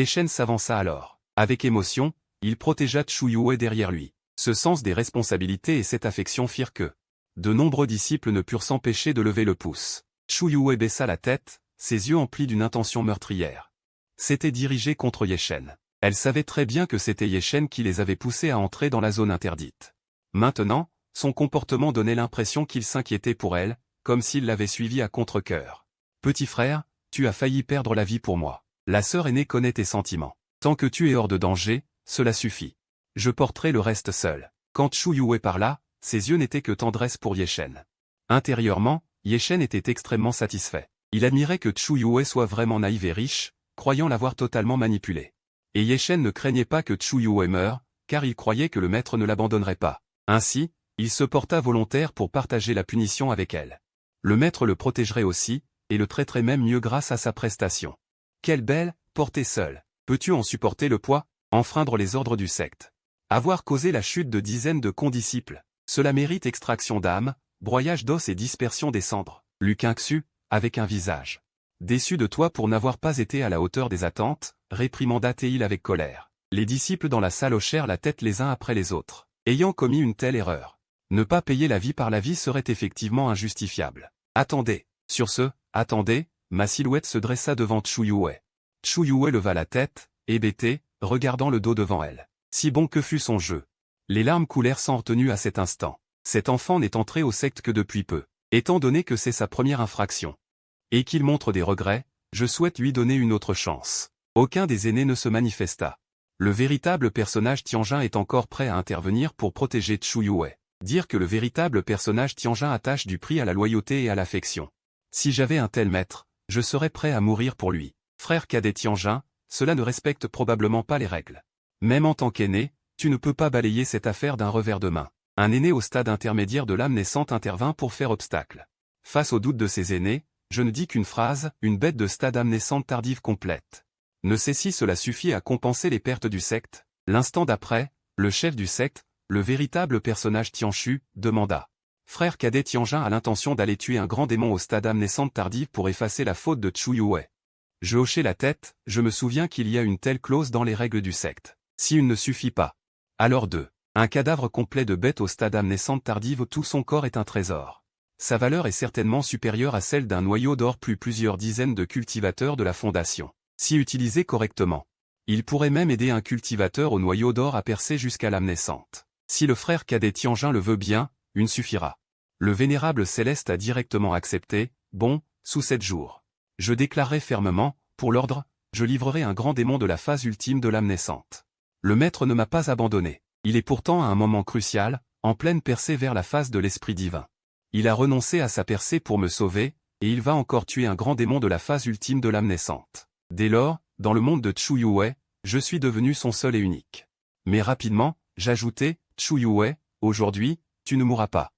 Shen s'avança alors. Avec émotion, il protégea Chu Yue derrière lui. Ce sens des responsabilités et cette affection firent que de nombreux disciples ne purent s'empêcher de lever le pouce. Chu Yue baissa la tête, ses yeux emplis d'une intention meurtrière. C'était dirigé contre Shen. Elle savait très bien que c'était Shen qui les avait poussés à entrer dans la zone interdite. Maintenant, son comportement donnait l'impression qu'il s'inquiétait pour elle, comme s'il l'avait suivie à contre-cœur. Petit frère, tu as failli perdre la vie pour moi. La sœur aînée connaît tes sentiments. Tant que tu es hors de danger, cela suffit. Je porterai le reste seul. Quand Chu Yue parla, ses yeux n'étaient que tendresse pour Shen. Intérieurement, Shen était extrêmement satisfait. Il admirait que Chu Yue soit vraiment naïve et riche, croyant l'avoir totalement manipulée. Et Ye-Shen ne craignait pas que Chu Yue meure, car il croyait que le maître ne l'abandonnerait pas. Ainsi, il se porta volontaire pour partager la punition avec elle. Le maître le protégerait aussi, et le traiterait même mieux grâce à sa prestation. Quelle belle, portée seule. Peux-tu en supporter le poids? Enfreindre les ordres du secte. Avoir causé la chute de dizaines de condisciples. Cela mérite extraction d'âme, broyage d'os et dispersion des cendres. Lukin Xu, avec un visage déçu de toi pour n'avoir pas été à la hauteur des attentes, réprimanda Théil avec colère. Les disciples dans la salle hochèrent la tête les uns après les autres. Ayant commis une telle erreur, ne pas payer la vie par la vie serait effectivement injustifiable. Attendez. Sur ce, attendez, ma silhouette se dressa devant Chu Yue. Chu Yue leva la tête, hébété, regardant le dos devant elle. Si bon que fut son jeu. Les larmes coulèrent sans retenue à cet instant. Cet enfant n'est entré au secte que depuis peu. Étant donné que c'est sa première infraction, et qu'il montre des regrets, je souhaite lui donner une autre chance. Aucun des aînés ne se manifesta. Le véritable personnage Tianjin est encore prêt à intervenir pour protéger Chu Yue. Dire que le véritable personnage Tianjin attache du prix à la loyauté et à l'affection. Si j'avais un tel maître, je serais prêt à mourir pour lui. Frère cadet Tianjin, cela ne respecte probablement pas les règles. Même en tant qu'aîné, tu ne peux pas balayer cette affaire d'un revers de main. Un aîné au stade intermédiaire de l'âme naissante intervint pour faire obstacle. Face aux doutes de ses aînés, je ne dis qu'une phrase, une bête de stade âme naissante tardive complète. Ne sais si cela suffit à compenser les pertes du secte. L'instant d'après, le chef du secte, le véritable personnage Tianchu, demanda. Frère cadet Tianjin a l'intention d'aller tuer un grand démon au stade âme naissante tardive pour effacer la faute de Chu Yue. Je hochai la tête, je me souviens qu'il y a une telle clause dans les règles du secte. Si une ne suffit pas. Alors deux. Un cadavre complet de bête au stade âme naissante tardive, tout son corps est un trésor. Sa valeur est certainement supérieure à celle d'un noyau d'or plus plusieurs dizaines de cultivateurs de la fondation. Si utilisé correctement, il pourrait même aider un cultivateur au noyau d'or à percer jusqu'à l'âme naissante. Si le frère cadet Tianjin le veut bien, une suffira. Le vénérable céleste a directement accepté, bon, sous 7 jours. Je déclarerai fermement, pour l'ordre, je livrerai un grand démon de la phase ultime de l'âme naissante. Le maître ne m'a pas abandonné. Il est pourtant à un moment crucial, en pleine percée vers la phase de l'esprit divin. Il a renoncé à sa percée pour me sauver, et il va encore tuer un grand démon de la phase ultime de l'âme naissante. Dès lors, dans le monde de Chu Yue, je suis devenu son seul et unique. Mais rapidement, j'ajoutai, Chu Yue, aujourd'hui, tu ne mourras pas.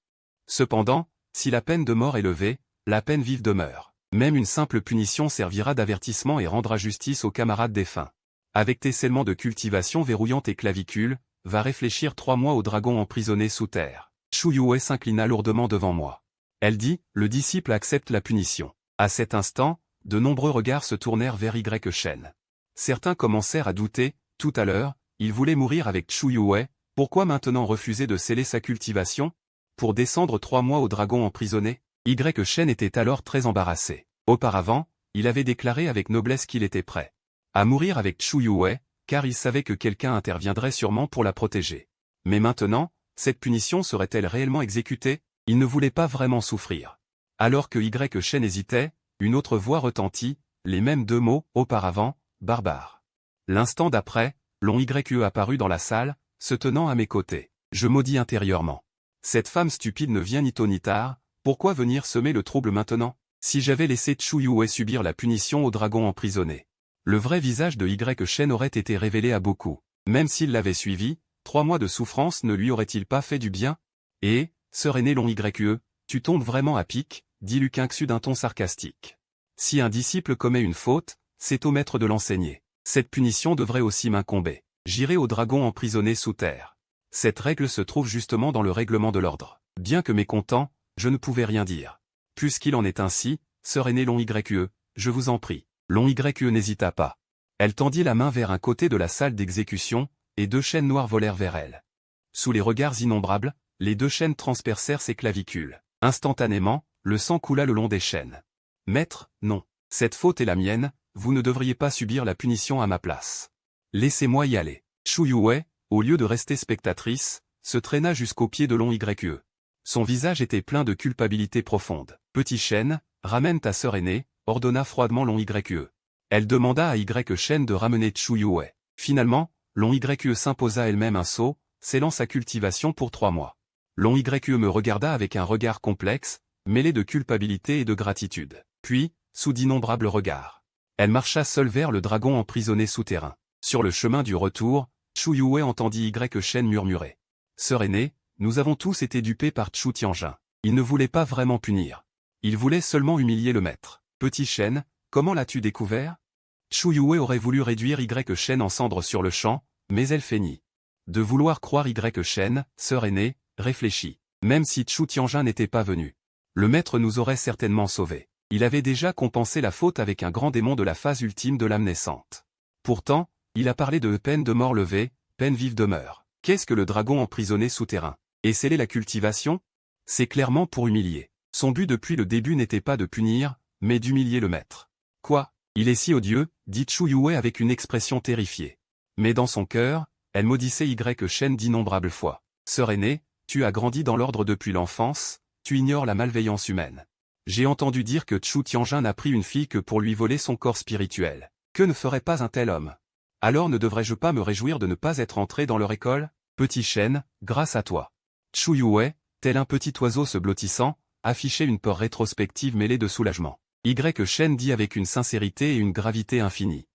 Cependant, si la peine de mort est levée, la peine vive demeure. Même une simple punition servira d'avertissement et rendra justice aux camarades défunts. Avec tes scellements de cultivation verrouillant tes clavicules, va réfléchir 3 mois au dragon emprisonné sous terre. Chu Yue s'inclina lourdement devant moi. Elle dit, le disciple accepte la punition. À cet instant, de nombreux regards se tournèrent vers Ye-Shen. Certains commencèrent à douter, tout à l'heure, il voulait mourir avec Chu Yue, pourquoi maintenant refuser de sceller sa cultivation? Pour descendre 3 mois au dragon emprisonné? Ye-Shen était alors très embarrassé. Auparavant, il avait déclaré avec noblesse qu'il était prêt à mourir avec Chu Yue, car il savait que quelqu'un interviendrait sûrement pour la protéger. Mais maintenant, cette punition serait-elle réellement exécutée? Il ne voulait pas vraiment souffrir. Alors que Ye-Shen hésitait, une autre voix retentit, les mêmes 2 mots, auparavant, barbare. L'instant d'après, Long Yue apparut dans la salle, se tenant à mes côtés. Je maudis intérieurement. Cette femme stupide ne vient ni tôt ni tard, pourquoi venir semer le trouble maintenant? Si j'avais laissé Chu Yue subir la punition au dragon emprisonné, le vrai visage de Ye-Shen aurait été révélé à beaucoup. Même s'il l'avait suivi, 3 mois de souffrance ne lui aurait-il pas fait du bien? Et, sœur aînée Long Yue, tu tombes vraiment à pic, dit Lukin Xu d'un ton sarcastique. Si un disciple commet une faute, c'est au maître de l'enseigner. Cette punition devrait aussi m'incomber. J'irai au dragon emprisonné sous terre. Cette règle se trouve justement dans le règlement de l'ordre. Bien que mécontent, je ne pouvais rien dire. Puisqu'il en est ainsi, sœur aînée Long Yue, je vous en prie. Long Yue n'hésita pas. Elle tendit la main vers un côté de la salle d'exécution, et 2 chaînes noires volèrent vers elle. Sous les regards innombrables, les 2 chaînes transpercèrent ses clavicules. Instantanément, le sang coula le long des chaînes. Maître, non. Cette faute est la mienne, vous ne devriez pas subir la punition à ma place. Laissez-moi y aller. Chu Yue, au lieu de rester spectatrice, se traîna jusqu'au pied de Long Yue. Son visage était plein de culpabilité profonde. Petit chêne, ramène ta sœur aînée, ordonna froidement Long Yue. Elle demanda à Ye-Shen de ramener Chu Yue. Finalement, Long Yue s'imposa elle-même un saut, scellant sa cultivation pour 3 mois. Long Yue me regarda avec un regard complexe, mêlé de culpabilité et de gratitude. Puis, sous d'innombrables regards, Elle marcha seule vers le dragon emprisonné souterrain. Sur le chemin du retour, Chu Yue entendit Y Shen murmurer. Sœur aînée, nous avons tous été dupés par Chu Tianjin. Il ne voulait pas vraiment punir. Il voulait seulement humilier le maître. Petit Shen, comment l'as-tu découvert? Chu Yue aurait voulu réduire Y Shen en cendres sur le champ, mais elle feignit de vouloir croire Y Shen, sœur aînée, réfléchit. Même si Chu Tianjin n'était pas venu, le maître nous aurait certainement sauvés. Il avait déjà compensé la faute avec un grand démon de la phase ultime de l'âme naissante. Pourtant, il a parlé de peine de mort levée, peine vive demeure. Qu'est-ce que le dragon emprisonné souterrain? Et sceller la cultivation? C'est clairement pour humilier. Son but depuis le début n'était pas de punir, mais d'humilier le maître. Quoi? Il est si odieux, dit Chu Yue avec une expression terrifiée. Mais dans son cœur, elle maudissait Y Shen d'innombrables fois. Sœur aînée, tu as grandi dans l'ordre depuis l'enfance, tu ignores la malveillance humaine. J'ai entendu dire que Chu Tianjin n'a pris une fille que pour lui voler son corps spirituel. Que ne ferait pas un tel homme? Alors ne devrais-je pas me réjouir de ne pas être entré dans leur école? Petit Shen, grâce à toi. Chu Yue, tel un petit oiseau se blottissant, affichait une peur rétrospective mêlée de soulagement. Y Shen dit avec une sincérité et une gravité infinie.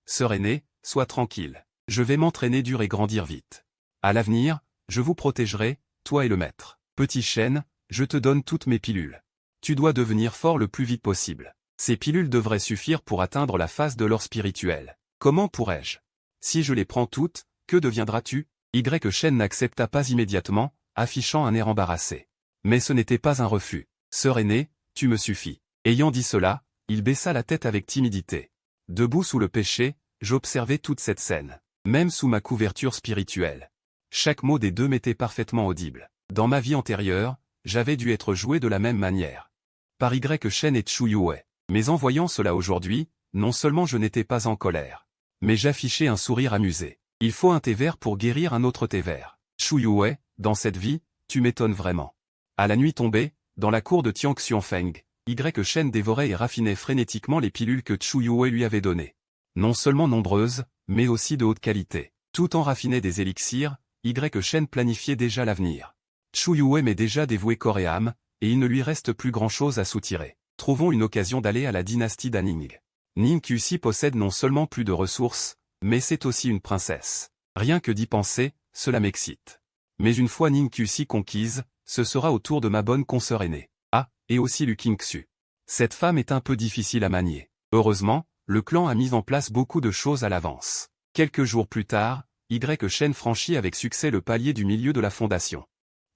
Sœur aînée, sois tranquille. Je vais m'entraîner dur et grandir vite. À l'avenir, je vous protégerai, toi et le maître. Petit Shen, je te donne toutes mes pilules. Tu dois devenir fort le plus vite possible. Ces pilules devraient suffire pour atteindre la phase de l'or spirituel. Comment pourrais-je? Si je les prends toutes, que deviendras-tu? Y Shen n'accepta pas immédiatement, affichant un air embarrassé. Mais ce n'était pas un refus. Sœur aînée, tu me suffis. Ayant dit cela, il baissa la tête avec timidité. Debout sous le péché, j'observais toute cette scène. Même sous ma couverture spirituelle. Chaque mot des deux m'était parfaitement audible. Dans ma vie antérieure, j'avais dû être joué de la même manière. Par Y Shen et Chu Yue. Mais en voyant cela aujourd'hui, non seulement je n'étais pas en colère, mais j'affichais un sourire amusé. Il faut un thé vert pour guérir un autre thé vert. Chu Yue, dans cette vie, tu m'étonnes vraiment. À la nuit tombée, dans la cour de Tiang Xuanfeng, Y Shen dévorait et raffinait frénétiquement les pilules que Chu Yue lui avait données. Non seulement nombreuses, mais aussi de haute qualité. Tout en raffinait des élixirs, Y Shen planifiait déjà l'avenir. Chu Yue m'est déjà dévoué corps et âme, et il ne lui reste plus grand-chose à soutirer. Trouvons une occasion d'aller à la dynastie d'Anning. Ning Qixi possède non seulement plus de ressources, mais c'est aussi une princesse. Rien que d'y penser, cela m'excite. Mais une fois Ning Qixi conquise, ce sera au tour de ma bonne consoeur aînée. Ah, et aussi Lu Qingxu. Cette femme est un peu difficile à manier. Heureusement, le clan a mis en place beaucoup de choses à l'avance. Quelques jours plus tard, Y Shen franchit avec succès le palier du milieu de la fondation.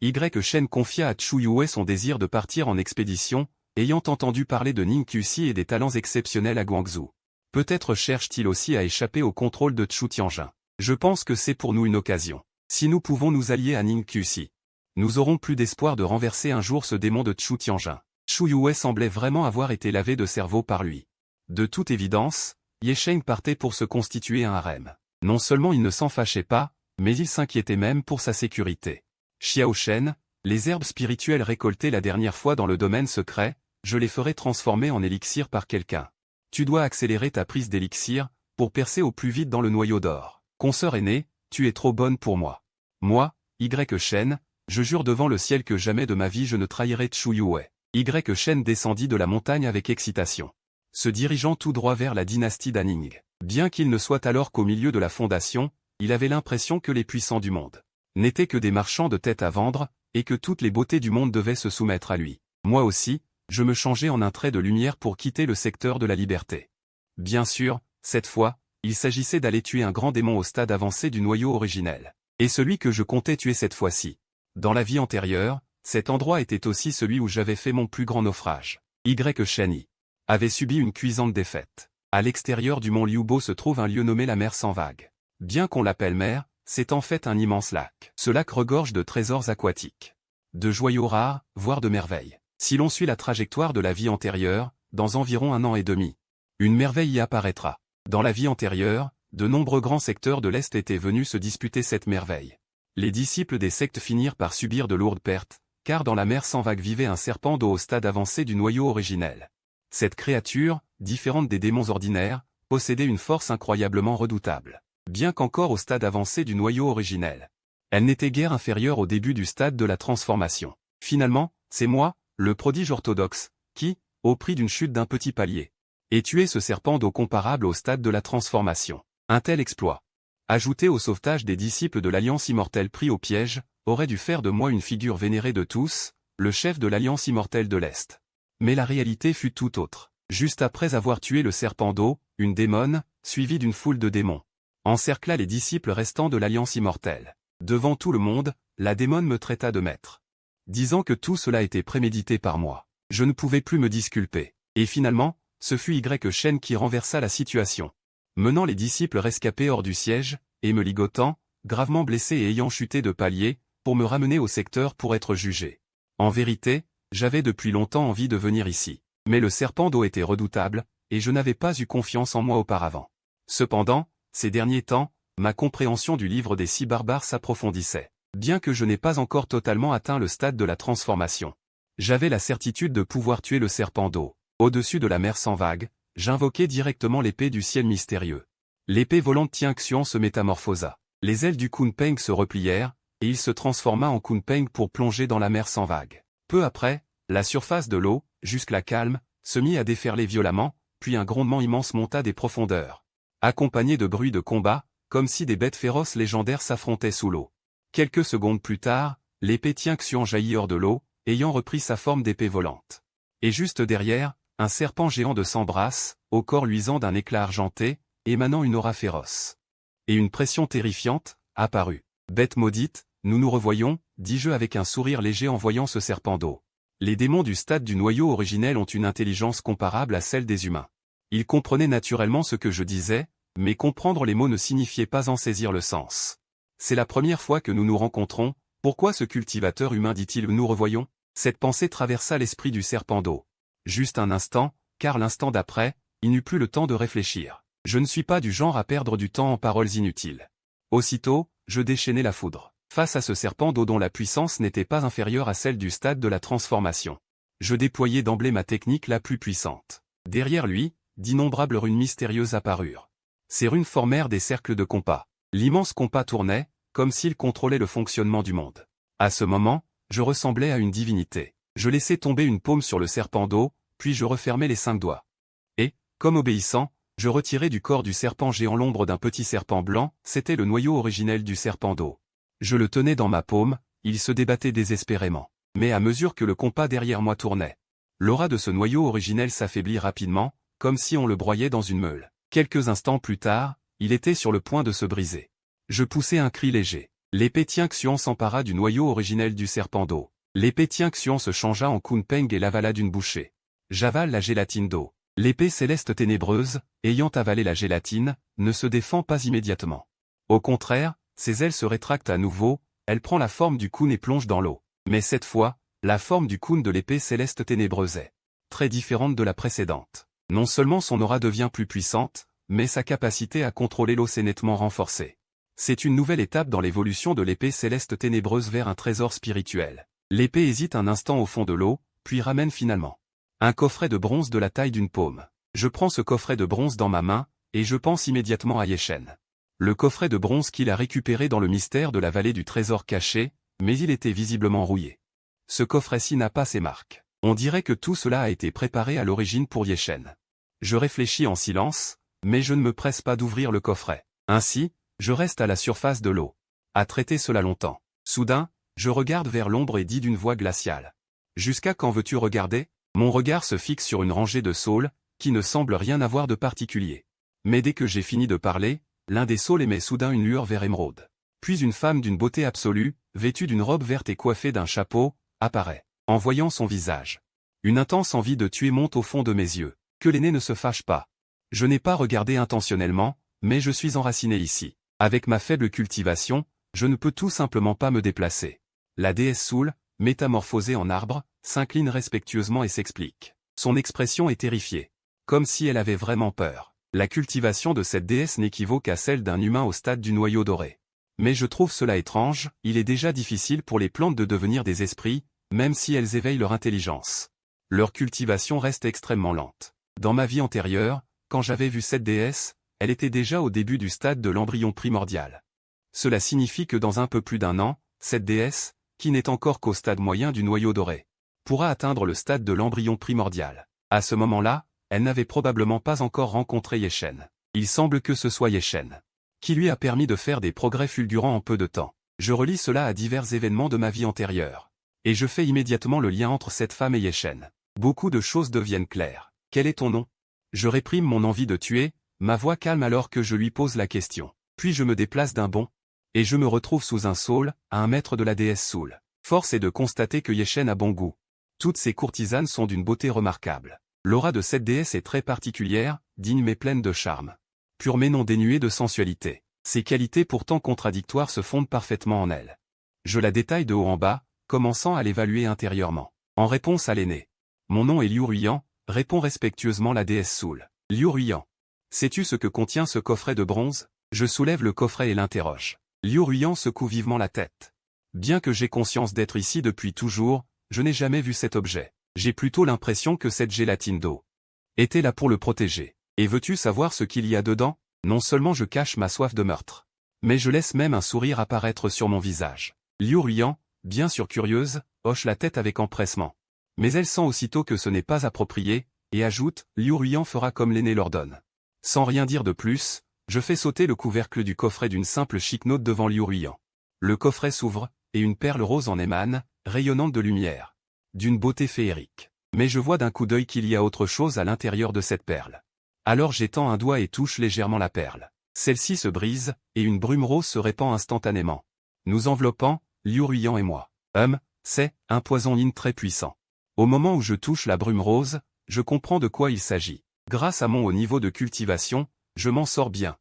Y Shen confia à Chu Yue son désir de partir en expédition, ayant entendu parler de Ning Qixi et des talents exceptionnels à Guangzhou. Peut-être cherche-t-il aussi à échapper au contrôle de Chu Tianjin. Je pense que c'est pour nous une occasion. Si nous pouvons nous allier à Ning Qixi, nous aurons plus d'espoir de renverser un jour ce démon de Chu Tianjin. Chu Yue semblait vraiment avoir été lavé de cerveau par lui. De toute évidence, Ye Sheng partait pour se constituer un harem. Non seulement il ne s'en fâchait pas, mais il s'inquiétait même pour sa sécurité. Xiao Shen, les herbes spirituelles récoltées la dernière fois dans le domaine secret, je les ferai transformer en élixir par quelqu'un. Tu dois accélérer ta prise d'élixir, pour percer au plus vite dans le noyau d'or. Consoeur aînée, tu es trop bonne pour moi. Moi, Y Shen, je jure devant le ciel que jamais de ma vie je ne trahirai Chu Yue. Y Shen descendit de la montagne avec excitation, se dirigeant tout droit vers la dynastie d'Anning. Bien qu'il ne soit alors qu'au milieu de la fondation, il avait l'impression que les puissants du monde n'étaient que des marchands de tête à vendre, et que toutes les beautés du monde devaient se soumettre à lui. Moi aussi, je me changeais en un trait de lumière pour quitter le secteur de la liberté. Bien sûr, cette fois, il s'agissait d'aller tuer un grand démon au stade avancé du noyau originel. Et celui que je comptais tuer cette fois-ci. Dans la vie antérieure, cet endroit était aussi celui où j'avais fait mon plus grand naufrage. Y Shen avait subi une cuisante défaite. À l'extérieur du mont Liubo se trouve un lieu nommé la mer sans vagues. Bien qu'on l'appelle mer, c'est en fait un immense lac. Ce lac regorge de trésors aquatiques, de joyaux rares, voire de merveilles. Si l'on suit la trajectoire de la vie antérieure, dans environ 1 an et demi, une merveille y apparaîtra. Dans la vie antérieure, de nombreux grands secteurs de l'Est étaient venus se disputer cette merveille. Les disciples des sectes finirent par subir de lourdes pertes, car dans la mer sans vagues vivait un serpent d'eau au stade avancé du noyau originel. Cette créature, différente des démons ordinaires, possédait une force incroyablement redoutable. Bien qu'encore au stade avancé du noyau originel, elle n'était guère inférieure au début du stade de la transformation. Finalement, c'est moi, le prodige orthodoxe, qui, au prix d'une chute d'un petit palier, Et tuer ce serpent d'eau comparable au stade de la transformation. Un tel exploit, ajouté au sauvetage des disciples de l'Alliance immortelle pris au piège, aurait dû faire de moi une figure vénérée de tous, le chef de l'Alliance immortelle de l'Est. Mais la réalité fut tout autre. Juste après avoir tué le serpent d'eau, une démone, suivie d'une foule de démons, encercla les disciples restants de l'Alliance immortelle. Devant tout le monde, la démone me traita de maître, disant que tout cela était prémédité par moi. Je ne pouvais plus me disculper. Et finalement, ce fut Y qui renversa la situation, menant les disciples rescapés hors du siège, et me ligotant, gravement blessé et ayant chuté de palier, pour me ramener au secteur pour être jugé. En vérité, j'avais depuis longtemps envie de venir ici. Mais le serpent d'eau était redoutable, et je n'avais pas eu confiance en moi auparavant. Cependant, ces derniers temps, ma compréhension du livre des 6 barbares s'approfondissait. Bien que je n'ai pas encore totalement atteint le stade de la transformation, j'avais la certitude de pouvoir tuer le serpent d'eau. Au-dessus de la mer sans vagues, j'invoquai directement l'épée du ciel mystérieux. L'épée volante Tianxian se métamorphosa. Les ailes du Kunpeng se replièrent, et il se transforma en Kunpeng pour plonger dans la mer sans vagues. Peu après, la surface de l'eau, jusque-là calme, se mit à déferler violemment, puis un grondement immense monta des profondeurs, accompagné de bruits de combat, comme si des bêtes féroces légendaires s'affrontaient sous l'eau. Quelques secondes plus tard, l'épée Tianxian jaillit hors de l'eau, ayant repris sa forme d'épée volante. Et juste derrière, un serpent géant de 100 brasses, au corps luisant d'un éclat argenté, émanant une aura féroce. Et une pression terrifiante, apparut. Bête maudite, nous nous revoyons, dis-je avec un sourire léger en voyant ce serpent d'eau. Les démons du stade du noyau originel ont une intelligence comparable à celle des humains. Ils comprenaient naturellement ce que je disais, mais comprendre les mots ne signifiait pas en saisir le sens. C'est la première fois que nous nous rencontrons, pourquoi ce cultivateur humain dit-il nous revoyons? Cette pensée traversa l'esprit du serpent d'eau. Juste un instant, car l'instant d'après, il n'eut plus le temps de réfléchir. Je ne suis pas du genre à perdre du temps en paroles inutiles. Aussitôt, je déchaînai la foudre. Face à ce serpent d'eau dont la puissance n'était pas inférieure à celle du stade de la transformation, je déployai d'emblée ma technique la plus puissante. Derrière lui, d'innombrables runes mystérieuses apparurent. Ces runes formèrent des cercles de compas. L'immense compas tournait, comme s'il contrôlait le fonctionnement du monde. À ce moment, je ressemblais à une divinité. Je laissai tomber une paume sur le serpent d'eau, puis je refermai les 5 doigts. Et, comme obéissant, je retirai du corps du serpent géant l'ombre d'un petit serpent blanc, c'était le noyau originel du serpent d'eau. Je le tenais dans ma paume, il se débattait désespérément. Mais à mesure que le compas derrière moi tournait, l'aura de ce noyau originel s'affaiblit rapidement, comme si on le broyait dans une meule. Quelques instants plus tard, il était sur le point de se briser. Je poussai un cri léger. L'épée Tianxian s'empara du noyau originel du serpent d'eau. L'épée Tianxian se changea en Kunpeng et l'avala d'une bouchée. J'avale la gélatine d'eau. L'épée céleste ténébreuse, ayant avalé la gélatine, ne se défend pas immédiatement. Au contraire, ses ailes se rétractent à nouveau, elle prend la forme du Kun et plonge dans l'eau. Mais cette fois, la forme du Kun de l'épée céleste ténébreuse est très différente de la précédente. Non seulement son aura devient plus puissante, mais sa capacité à contrôler l'eau s'est nettement renforcée. C'est une nouvelle étape dans l'évolution de l'épée céleste ténébreuse vers un trésor spirituel. L'épée hésite un instant au fond de l'eau, puis ramène finalement un coffret de bronze de la taille d'une paume. Je prends ce coffret de bronze dans ma main, et je pense immédiatement à Yeshen. Le coffret de bronze qu'il a récupéré dans le mystère de la vallée du trésor caché, mais il était visiblement rouillé. Ce coffret-ci n'a pas ses marques. On dirait que tout cela a été préparé à l'origine pour Yeshen. Je réfléchis en silence, mais je ne me presse pas d'ouvrir le coffret. Ainsi, je reste à la surface de l'eau, à traiter cela longtemps. Soudain, je regarde vers l'ombre et dis d'une voix glaciale. Jusqu'à quand veux-tu regarder? Mon regard se fixe sur une rangée de saules, qui ne semble rien avoir de particulier. Mais dès que j'ai fini de parler, l'un des saules émet soudain une lueur vert émeraude. Puis une femme d'une beauté absolue, vêtue d'une robe verte et coiffée d'un chapeau, apparaît. En voyant son visage, une intense envie de tuer monte au fond de mes yeux. Que l'aîné ne se fâche pas. Je n'ai pas regardé intentionnellement, mais je suis enraciné ici. Avec ma faible cultivation, je ne peux tout simplement pas me déplacer. La déesse Soul, métamorphosée en arbre, s'incline respectueusement et s'explique. Son expression est terrifiée. Comme si elle avait vraiment peur. La cultivation de cette déesse n'équivaut qu'à celle d'un humain au stade du noyau doré. Mais je trouve cela étrange, il est déjà difficile pour les plantes de devenir des esprits, même si elles éveillent leur intelligence. Leur cultivation reste extrêmement lente. Dans ma vie antérieure, quand j'avais vu cette déesse, elle était déjà au début du stade de l'embryon primordial. Cela signifie que dans un peu plus d'1 an, cette déesse, qui n'est encore qu'au stade moyen du noyau doré, pourra atteindre le stade de l'embryon primordial. À ce moment-là, elle n'avait probablement pas encore rencontré Yechen. Il semble que ce soit Yechen qui lui a permis de faire des progrès fulgurants en peu de temps. Je relie cela à divers événements de ma vie antérieure. Et je fais immédiatement le lien entre cette femme et Yechen. Beaucoup de choses deviennent claires. Quel est ton nom? Je réprime mon envie de tuer, ma voix calme alors que je lui pose la question. Puis je me déplace d'un bond. Et je me retrouve sous un saule, à 1 mètre de la déesse Soul. Force est de constater que Yechen a bon goût. Toutes ces courtisanes sont d'une beauté remarquable. L'aura de cette déesse est très particulière, digne mais pleine de charme. Pure mais non dénuée de sensualité. Ces qualités pourtant contradictoires se fondent parfaitement en elle. Je la détaille de haut en bas, commençant à l'évaluer intérieurement. En réponse à l'aîné. Mon nom est Liu Ruyan, répond respectueusement la déesse Soul. Liu Ruyan. Sais-tu ce que contient ce coffret de bronze? Je soulève le coffret et l'interroge. Liu Ruyan secoue vivement la tête. Bien que j'ai conscience d'être ici depuis toujours, je n'ai jamais vu cet objet. J'ai plutôt l'impression que cette gélatine d'eau était là pour le protéger. Et veux-tu savoir ce qu'il y a dedans? Non seulement je cache ma soif de meurtre, mais je laisse même un sourire apparaître sur mon visage. Liu Ruyan, bien sûr curieuse, hoche la tête avec empressement. Mais elle sent aussitôt que ce n'est pas approprié, et ajoute, Liu Ruyan fera comme l'aîné l'ordonne. Sans rien dire de plus, je fais sauter le couvercle du coffret d'une simple chiquenote devant Liu Ruyan. Le coffret s'ouvre, et une perle rose en émane, rayonnante de lumière. D'une beauté féerique. Mais je vois d'un coup d'œil qu'il y a autre chose à l'intérieur de cette perle. Alors j'étends un doigt et touche légèrement la perle. Celle-ci se brise, et une brume rose se répand instantanément. Nous enveloppant, Liu Ruyan et moi. C'est un poison yin très puissant. Au moment où je touche la brume rose, je comprends de quoi il s'agit. Grâce à mon haut niveau de cultivation, je m'en sors bien.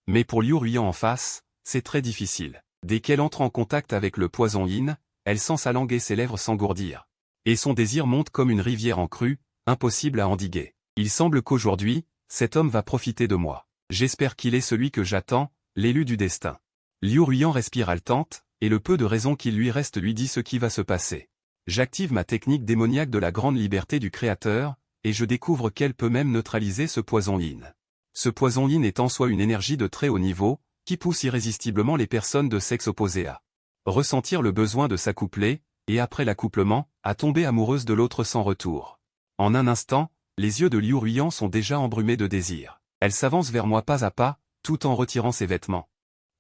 Mais pour Liu Ruyan en face, c'est très difficile. Dès qu'elle entre en contact avec le poison yin, elle sent sa langue et ses lèvres s'engourdir. Et son désir monte comme une rivière en crue, impossible à endiguer. Il semble qu'aujourd'hui, cet homme va profiter de moi. J'espère qu'il est celui que j'attends, l'élu du destin. Liu Ruyan respire haletante, et le peu de raison qu'il lui reste lui dit ce qui va se passer. J'active ma technique démoniaque de la grande liberté du Créateur, et je découvre qu'elle peut même neutraliser ce poison yin. Ce poison yin est en soi une énergie de très haut niveau, qui pousse irrésistiblement les personnes de sexe opposé à ressentir le besoin de s'accoupler, et après l'accouplement, à tomber amoureuse de l'autre sans retour. En un instant, les yeux de Liu Ruyan sont déjà embrumés de désir. Elle s'avance vers moi pas à pas, tout en retirant ses vêtements.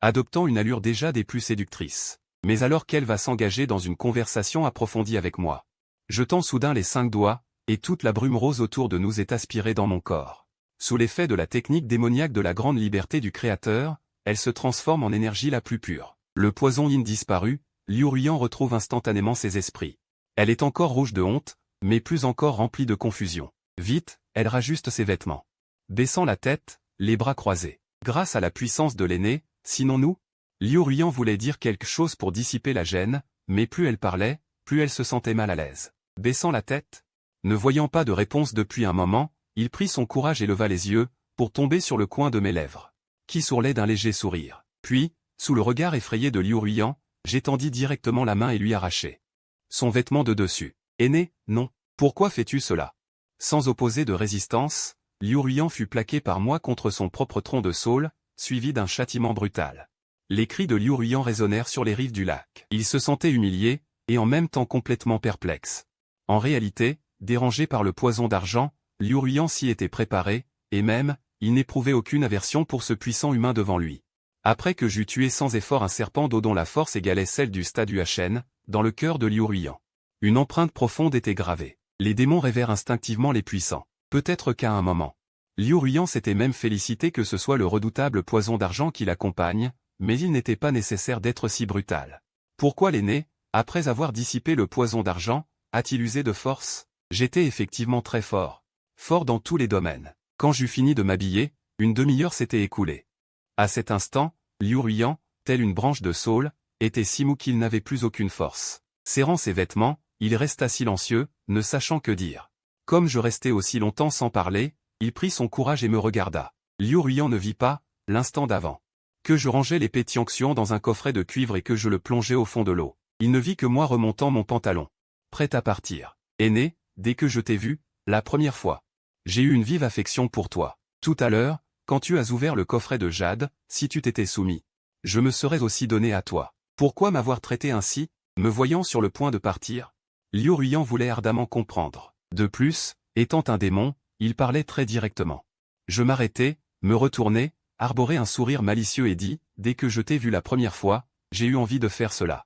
Adoptant une allure déjà des plus séductrices. Mais alors qu'elle va s'engager dans une conversation approfondie avec moi. Je tends soudain les 5 doigts, et toute la brume rose autour de nous est aspirée dans mon corps. Sous l'effet de la technique démoniaque de la grande liberté du Créateur, elle se transforme en énergie la plus pure. Le poison yin disparu, Liu Ruyan retrouve instantanément ses esprits. Elle est encore rouge de honte, mais plus encore remplie de confusion. Vite, elle rajuste ses vêtements. Baissant la tête, les bras croisés. Grâce à la puissance de l'aîné, sinon nous? Liu Ruyan voulait dire quelque chose pour dissiper la gêne, mais plus elle parlait, plus elle se sentait mal à l'aise. Baissant la tête, ne voyant pas de réponse depuis un moment, il prit son courage et leva les yeux, pour tomber sur le coin de mes lèvres, qui sourlaient d'un léger sourire. Puis, sous le regard effrayé de Liu Ruyan, j'étendis directement la main et lui arrachai son vêtement de dessus. Aîné, non. Pourquoi fais-tu cela? Sans opposer de résistance, Liu Ruyan fut plaqué par moi contre son propre tronc de saule, suivi d'un châtiment brutal. Les cris de Liu Ruyan résonnèrent sur les rives du lac. Il se sentait humilié, et en même temps complètement perplexe. En réalité, dérangé par le poison d'argent, Liu Ruyan s'y était préparé, et même, il n'éprouvait aucune aversion pour ce puissant humain devant lui. Après que j'eus tué sans effort un serpent d'eau dont la force égalait celle du statue Chen, dans le cœur de Liu Ruyan, une empreinte profonde était gravée. Les démons révèrent instinctivement les puissants. Peut-être qu'à un moment, Liu Ruyan s'était même félicité que ce soit le redoutable poison d'argent qui l'accompagne, mais il n'était pas nécessaire d'être si brutal. Pourquoi l'aîné, après avoir dissipé le poison d'argent, a-t-il usé de force? J'étais effectivement très fort. Fort dans tous les domaines. Quand j'eus fini de m'habiller, une demi-heure s'était écoulée. À cet instant, Liu Ruyan, tel une branche de saule, était si mou qu'il n'avait plus aucune force. Serrant ses vêtements, il resta silencieux, ne sachant que dire. Comme je restais aussi longtemps sans parler, il prit son courage et me regarda. Liu Ruyan ne vit pas, l'instant d'avant, que je rangeais les pétinctions dans un coffret de cuivre et que je le plongeais au fond de l'eau. Il ne vit que moi remontant mon pantalon. Prêt à partir. Aîné, dès que je t'ai vu, la première fois, j'ai eu une vive affection pour toi. Tout à l'heure, quand tu as ouvert le coffret de jade, si tu t'étais soumis, je me serais aussi donné à toi. Pourquoi m'avoir traité ainsi, me voyant sur le point de partir? Liu Ruyan voulait ardemment comprendre. De plus, étant un démon, il parlait très directement. Je m'arrêtai, me retournai, arborai un sourire malicieux et dis, dès que je t'ai vu la première fois, j'ai eu envie de faire cela.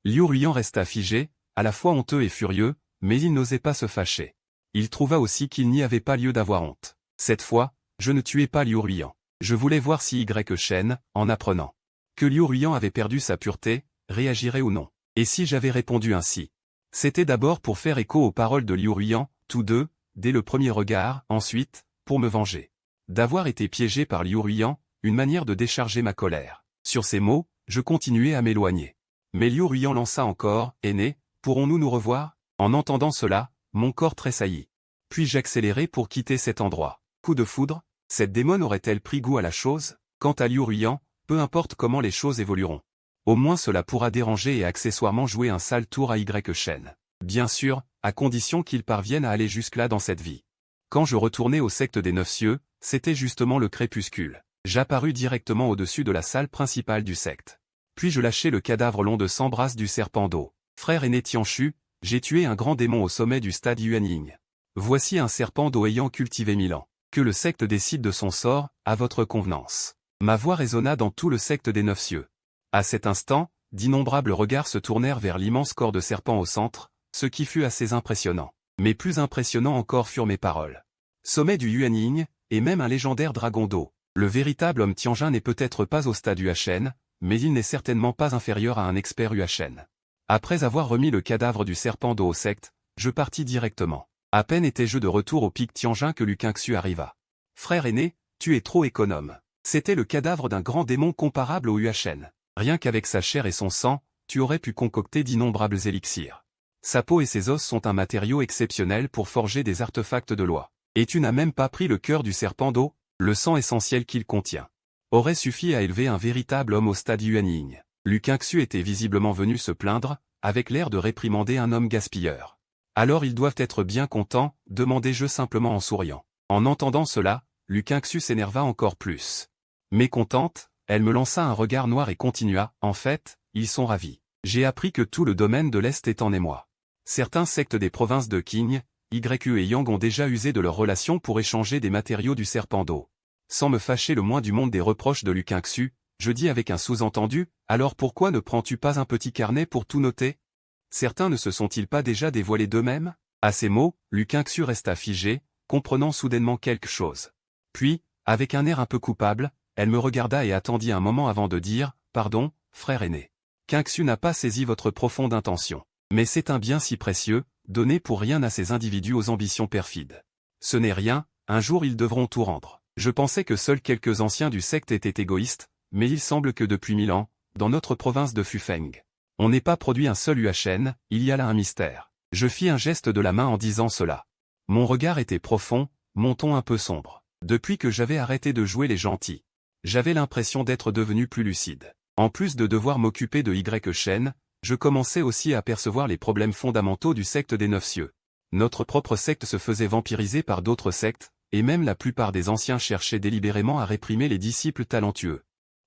Liu Ruian resta figé, à la fois honteux et furieux, mais il n'osait pas se fâcher. Il trouva aussi qu'il n'y avait pas lieu d'avoir honte. Cette fois, je ne tuai pas Liu Ruian. Je voulais voir si Y Shen, en apprenant que Liu Ruian avait perdu sa pureté, réagirait ou non. Et si j'avais répondu ainsi? C'était d'abord pour faire écho aux paroles de Liu Ruian, tous deux, dès le premier regard, ensuite, pour me venger. D'avoir été piégé par Liu Ruian, une manière de décharger ma colère. Sur ces mots, je continuai à m'éloigner. Mais Liu Ruian lança encore, « Aîné, pourrons-nous nous revoir ?» En entendant cela, mon corps tressaillit. Puis j'accélérai pour quitter cet endroit. Coup de foudre, cette démone aurait-elle pris goût à la chose? Quant à Liu Ruian, peu importe comment les choses évolueront. Au moins cela pourra déranger et accessoirement jouer un sale tour à Y Shen. Bien sûr, à condition qu'il parvienne à aller jusque-là dans cette vie. Quand je retournai au secte des Neuf Cieux, c'était justement le crépuscule. J'apparus directement au-dessus de la salle principale du secte. Puis je lâchai le cadavre long de 100 brasses du serpent d'eau. Frère aîné Tianshu, j'ai tué un grand démon au sommet du stade Yuanying. Voici un serpent d'eau ayant cultivé 1000 ans. Que le secte décide de son sort, à votre convenance. Ma voix résonna dans tout le secte des Neuf Cieux. À cet instant, d'innombrables regards se tournèrent vers l'immense corps de serpent au centre, ce qui fut assez impressionnant. Mais plus impressionnant encore furent mes paroles. Sommet du Yuanying, et même un légendaire dragon d'eau. Le véritable homme Tianjin n'est peut-être pas au stade UHN, mais il n'est certainement pas inférieur à un expert UHN. Après avoir remis le cadavre du serpent d'eau au secte, je partis directement. À peine étais-je de retour au pic Tianjin que Lu Qingxu arriva. Frère aîné, tu es trop économe. C'était le cadavre d'un grand démon comparable au UHN. Rien qu'avec sa chair et son sang, tu aurais pu concocter d'innombrables élixirs. Sa peau et ses os sont un matériau exceptionnel pour forger des artefacts de loi. Et tu n'as même pas pris le cœur du serpent d'eau, le sang essentiel qu'il contient. Aurait suffi à élever un véritable homme au stade Yuanying. Lu Qingxu était visiblement venu se plaindre, avec l'air de réprimander un homme gaspilleur. Alors ils doivent être bien contents, demandai-je simplement en souriant. En entendant cela, Lu Qingxu s'énerva encore plus. Mécontente, elle me lança un regard noir et continua, en fait, ils sont ravis. J'ai appris que tout le domaine de l'Est est en émoi. Certains sectes des provinces de Qing, YU et Yang ont déjà usé de leurs relations pour échanger des matériaux du serpent d'eau. Sans me fâcher le moins du monde des reproches de Lu Qingxu, je dis avec un sous-entendu, alors pourquoi ne prends-tu pas un petit carnet pour tout noter? Certains ne se sont-ils pas déjà dévoilés d'eux-mêmes? À ces mots, Lu Qingxu resta figé, comprenant soudainement quelque chose. Puis, avec un air un peu coupable, elle me regarda et attendit un moment avant de dire, « Pardon, frère aîné. Qingxu n'a pas saisi votre profonde intention. Mais c'est un bien si précieux, donné pour rien à ces individus aux ambitions perfides. Ce n'est rien, un jour ils devront tout rendre. Je pensais que seuls quelques anciens du secte étaient égoïstes, mais il semble que depuis 1000 ans, dans notre province de Fufeng, on n'ait pas produit un seul UHN, il y a là un mystère. » Je fis un geste de la main en disant cela. Mon regard était profond, mon ton un peu sombre. Depuis que j'avais arrêté de jouer les gentils, j'avais l'impression d'être devenu plus lucide. En plus de devoir m'occuper de Y Shen, je commençais aussi à apercevoir les problèmes fondamentaux du secte des Neuf Cieux. Notre propre secte se faisait vampiriser par d'autres sectes, et même la plupart des anciens cherchaient délibérément à réprimer les disciples talentueux.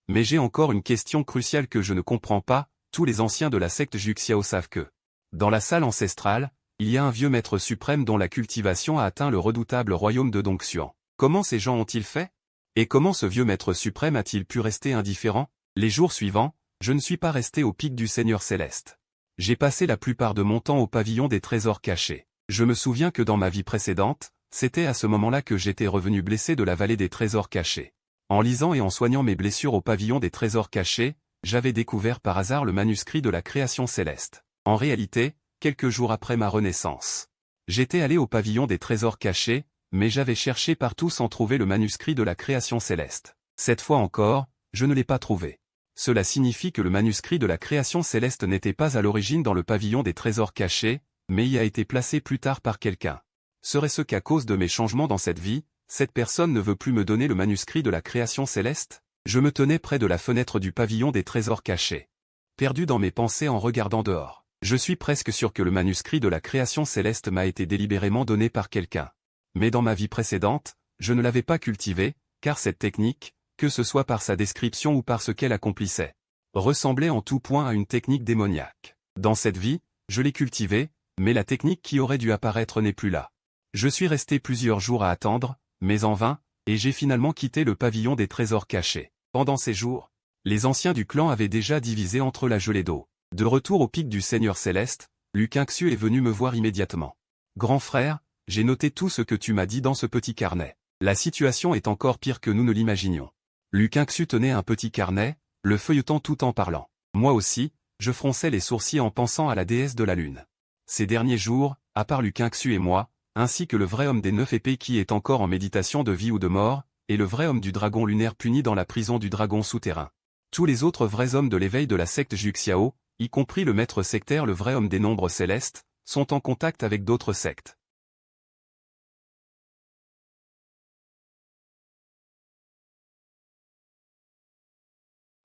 Mais j'ai encore une question cruciale que je ne comprends pas, tous les anciens de la secte Juxiao savent que, dans la salle ancestrale, il y a un vieux maître suprême dont la cultivation a atteint le redoutable royaume de Dongxuan. Comment ces gens ont-ils fait? Et comment ce vieux maître suprême a-t-il pu rester indifférent? Les jours suivants, je ne suis pas resté au pic du Seigneur Céleste. J'ai passé la plupart de mon temps au pavillon des trésors cachés. Je me souviens que dans ma vie précédente, c'était à ce moment-là que j'étais revenu blessé de la vallée des trésors cachés. En lisant et en soignant mes blessures au pavillon des trésors cachés, j'avais découvert par hasard le manuscrit de la création céleste. En réalité, quelques jours après ma renaissance, j'étais allé au pavillon des trésors cachés, mais j'avais cherché partout sans trouver le manuscrit de la création céleste. Cette fois encore, je ne l'ai pas trouvé. Cela signifie que le manuscrit de la création céleste n'était pas à l'origine dans le pavillon des trésors cachés, mais y a été placé plus tard par quelqu'un. Serait-ce qu'à cause de mes changements dans cette vie, cette personne ne veut plus me donner le manuscrit de la création céleste? Je me tenais près de la fenêtre du pavillon des trésors cachés. Perdu dans mes pensées en regardant dehors. Je suis presque sûr que le manuscrit de la création céleste m'a été délibérément donné par quelqu'un. Mais dans ma vie précédente, je ne l'avais pas cultivé, car cette technique, que ce soit par sa description ou par ce qu'elle accomplissait, ressemblait en tout point à une technique démoniaque. Dans cette vie, je l'ai cultivée, mais la technique qui aurait dû apparaître n'est plus là. Je suis resté plusieurs jours à attendre, mais en vain, et j'ai finalement quitté le pavillon des trésors cachés. Pendant ces jours, les anciens du clan avaient déjà divisé entre la gelée d'eau. De retour au pic du Seigneur Céleste, Lukinxu est venu me voir immédiatement. Grand frère, j'ai noté tout ce que tu m'as dit dans ce petit carnet. La situation est encore pire que nous ne l'imaginions. Lukinxu tenait un petit carnet, le feuilletant tout en parlant. Moi aussi, je fronçais les sourcils en pensant à la déesse de la lune. Ces derniers jours, à part Lukinxu et moi, ainsi que le vrai homme des 9 épées qui est encore en méditation de vie ou de mort, et le vrai homme du dragon lunaire puni dans la prison du dragon souterrain. Tous les autres vrais hommes de l'éveil de la secte Juxiao, y compris le maître sectaire le vrai homme des nombres célestes, sont en contact avec d'autres sectes.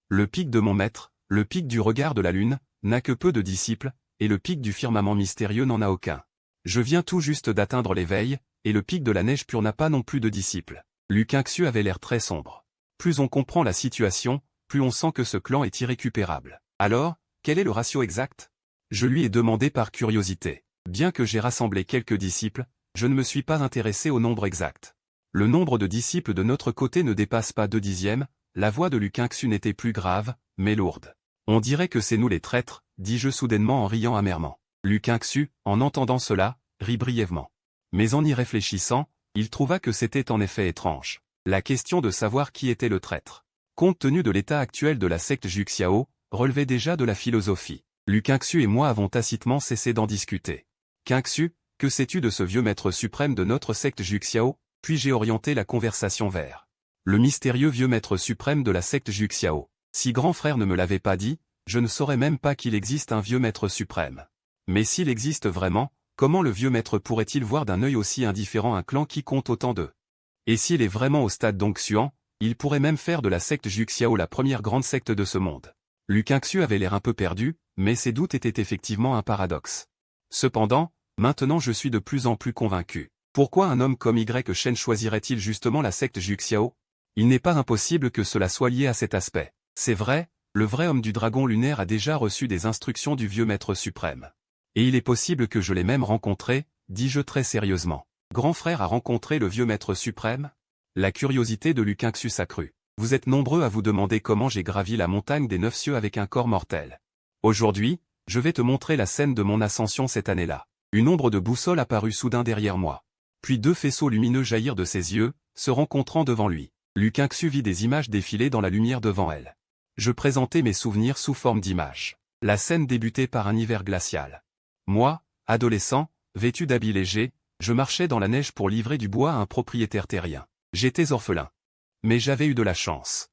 Le pic de mon maître, le pic du regard de la lune, n'a que peu de disciples, et le pic du firmament mystérieux n'en a aucun. Je viens tout juste d'atteindre l'éveil, et le pic de la neige pure n'a pas non plus de disciples. Lukinxu avait l'air très sombre. Plus on comprend la situation, plus on sent que ce clan est irrécupérable. Alors, quel est le ratio exact? Je lui ai demandé par curiosité. Bien que j'ai rassemblé quelques disciples, je ne me suis pas intéressé au nombre exact. Le nombre de disciples de notre côté ne dépasse pas 2/10, la voix de Lukinxu n'était plus grave, mais lourde. On dirait que c'est nous les traîtres, dis-je soudainement en riant amèrement. Lukinxu, en entendant cela, rit brièvement. Mais en y réfléchissant, il trouva que c'était en effet étrange. La question de savoir qui était le traître. Compte tenu de l'état actuel de la secte Juxiao, relevait déjà de la philosophie. Lukinxu et moi avons tacitement cessé d'en discuter. Kinxu, que sais-tu de ce vieux maître suprême de notre secte Juxiao? Puis j'ai orienté la conversation vers le mystérieux vieux maître suprême de la secte Juxiao. Si grand frère ne me l'avait pas dit, je ne saurais même pas qu'il existe un vieux maître suprême. Mais s'il existe vraiment, comment le vieux maître pourrait-il voir d'un œil aussi indifférent un clan qui compte autant d'eux? Et s'il est vraiment au stade d'Ongxuan, il pourrait même faire de la secte Juxiao la première grande secte de ce monde. Lukinxu avait l'air un peu perdu, mais ses doutes étaient effectivement un paradoxe. Cependant, maintenant je suis de plus en plus convaincu. Pourquoi un homme comme Y Shen choisirait-il justement la secte Juxiao? Il n'est pas impossible que cela soit lié à cet aspect. C'est vrai, le vrai homme du dragon lunaire a déjà reçu des instructions du vieux maître suprême. Et il est possible que je l'ai même rencontré, dis-je très sérieusement. Grand frère a rencontré le vieux maître suprême? La curiosité de Lukinxu s'accrut. Vous êtes nombreux à vous demander comment j'ai gravi la montagne des 9 cieux avec un corps mortel. Aujourd'hui, je vais te montrer la scène de mon ascension cette année-là. Une ombre de boussole apparut soudain derrière moi. Puis 2 faisceaux lumineux jaillirent de ses yeux, se rencontrant devant lui. Lukinxu vit des images défiler dans la lumière devant elle. Je présentai mes souvenirs sous forme d'images. La scène débutait par un hiver glacial. Moi, adolescent, vêtu d'habits légers, je marchais dans la neige pour livrer du bois à un propriétaire terrien. J'étais orphelin. Mais j'avais eu de la chance.